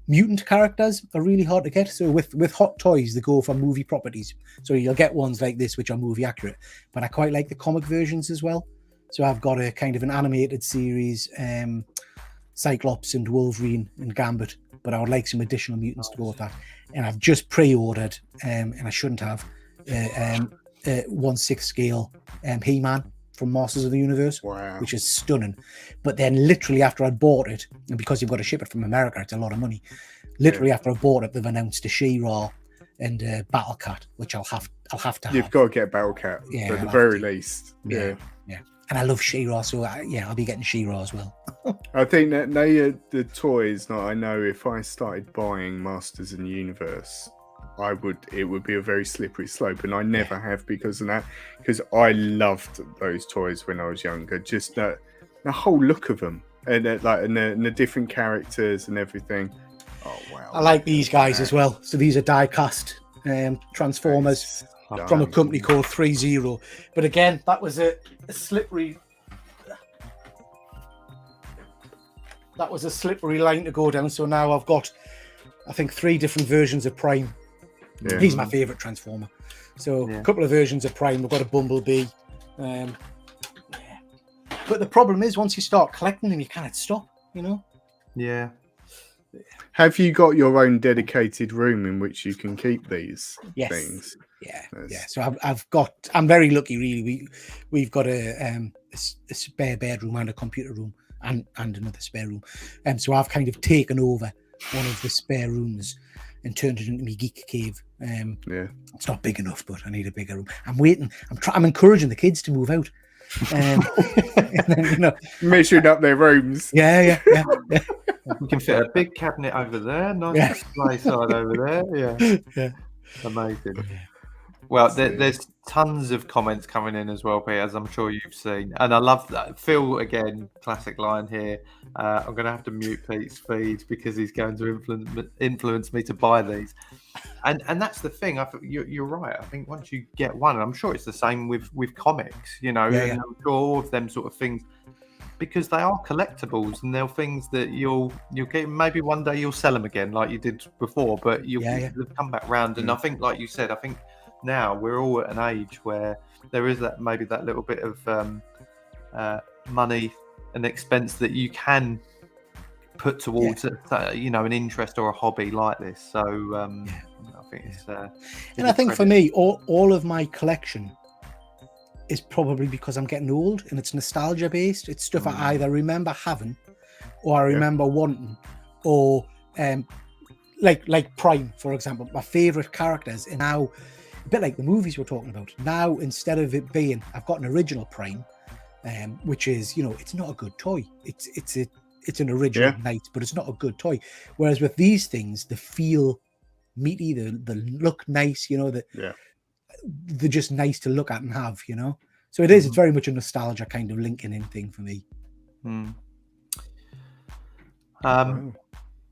Mutant characters are really hard to get, so with Hot Toys they go for movie properties, so you'll get ones like this which are movie accurate, but I quite like the comic versions as well. So I've got a kind of an animated series, Cyclops and Wolverine and Gambit, but I would like some additional mutants to go with that. And I've just pre-ordered, and I shouldn't have, 1/6 scale He-Man from Masters of the Universe, which is stunning. But then literally after I bought it, and because you've got to ship it from America, it's a lot of money. Literally after I bought it, they've announced a She-Ra and a Battle Cat, which I'll have to have. You've got to get Battle Cat at the very least. Yeah. And I love She-Ra, so I'll be getting She-Ra as well. I think that they are the toys that I know if I started buying Masters in the Universe, it would be a very slippery slope, and I never have because of that. Because I loved those toys when I was younger, just the whole look of them, and the different characters and everything. Oh wow! I like these guys as well. So these are die-cast Transformers from a company called 3-0. But again, that was a slippery. That was a slippery line to go down. So now I've got, I think, 3 different versions of Prime. Yeah. He's my favourite Transformer. So a couple of versions of Prime. We've got a Bumblebee. But the problem is, once you start collecting them, you can't stop, Yeah. Have you got your own dedicated room in which you can keep these things? Yeah. So I'm very lucky, really. We've got a spare bedroom and a computer room and another spare room. So I've kind of taken over one of the spare rooms and turned it into my geek cave. It's not big enough, but I need a bigger room. I'm waiting. I'm encouraging the kids to move out. And then, measuring up their rooms. Yeah. You can fit a big cabinet over there, nice display side over there. Yeah. Amazing. Well, there's tons of comments coming in as well, Peter, as I'm sure you've seen. And I love that. Phil, again, classic line here. I'm going to have to mute Pete's feed because he's going to influence me to buy these. And that's the thing. You're right. I think once you get one, and I'm sure it's the same with comics, and I'm sure all of them sort of things, because they are collectibles and they're things that you'll get. Maybe one day you'll sell them again like you did before, but you'll come back round. And I think, like you said, now we're all at an age where there is that little bit of money and expense that you can put towards an interest or a hobby like this. So I think it's and I think for me, all of my collection is probably because I'm getting old and it's nostalgia based. It's stuff I either remember having or I remember wanting, or like Prime, for example. My favorite characters are now a bit like the movies we're talking about. Now, instead of it being, I've got an original Prime, which is, it's not a good toy. It's an original Knight, but it's not a good toy. Whereas with these things, they feel meaty, they look nice, they're just nice to look at and have, you know. So it's very much a nostalgia kind of linking in thing for me.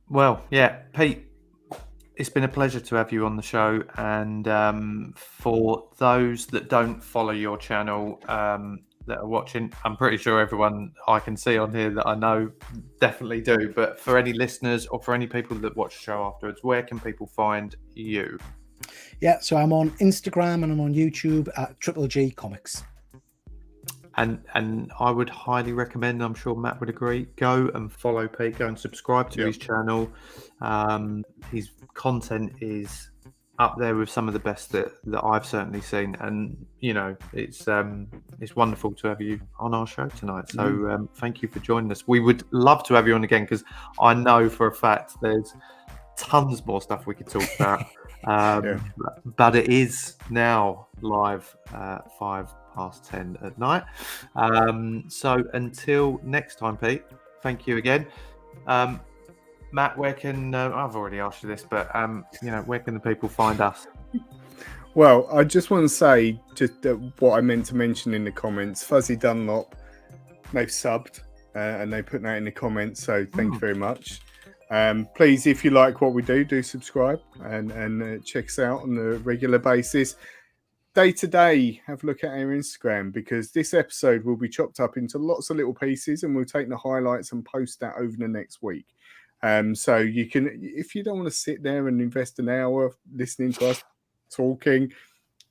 Well, yeah, Pete, it's been a pleasure to have you on the show. And for those that don't follow your channel, that are watching, I'm pretty sure everyone I can see on here that I know definitely do. But for any listeners or for any people that watch the show afterwards, where can people find you? Yeah, so I'm on Instagram and I'm on YouTube at Triple G Comics. And I would highly recommend, I'm sure Matt would agree, go and follow Pete, go and subscribe to his channel. His content is up there with some of the best that I've certainly seen, and you know it's wonderful to have you on our show tonight. So thank you for joining us. We would love to have you on again, because I know for a fact there's tons more stuff we could talk about. But it is now live 10:05 at night. So until next time, Pete, thank you again. Matt, where can I've already asked you this, but where can the people find us? Well, I just want to say just what I meant to mention in the comments. Fuzzy Dunlop, they've subbed and they put that in the comments, so thank you very much. Please, if you like what we do subscribe and check us out on a regular basis. Day to day, have a look at our Instagram, because this episode will be chopped up into lots of little pieces, and we'll take the highlights and post that over the next week. So you can, if you don't want to sit there and invest an hour listening to us talking,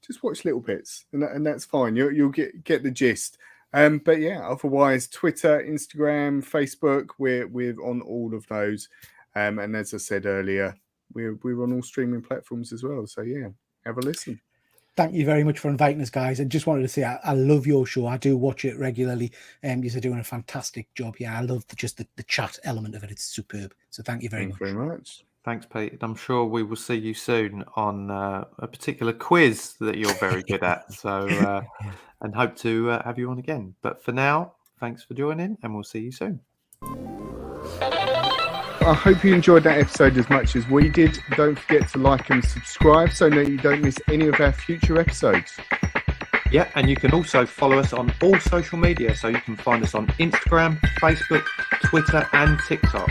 just watch little bits, and that's fine. You'll get the gist. But yeah, otherwise, Twitter, Instagram, Facebook, we're on all of those. And as I said earlier, we're on all streaming platforms as well. So yeah, have a listen. Thank you very much for inviting us, guys. I just wanted to say I love your show. I do watch it regularly. You're doing a fantastic job. Yeah, I love just the chat element of it. It's superb. So thank you very much. Thanks, Pete. I'm sure we will see you soon on a particular quiz that you're very good at. So, and hope to have you on again. But for now, thanks for joining, and we'll see you soon. I hope you enjoyed that episode as much as we did. Don't forget to like and subscribe so that you don't miss any of our future episodes. Yeah, and you can also follow us on all social media. So you can find us on Instagram, Facebook, Twitter, and TikTok.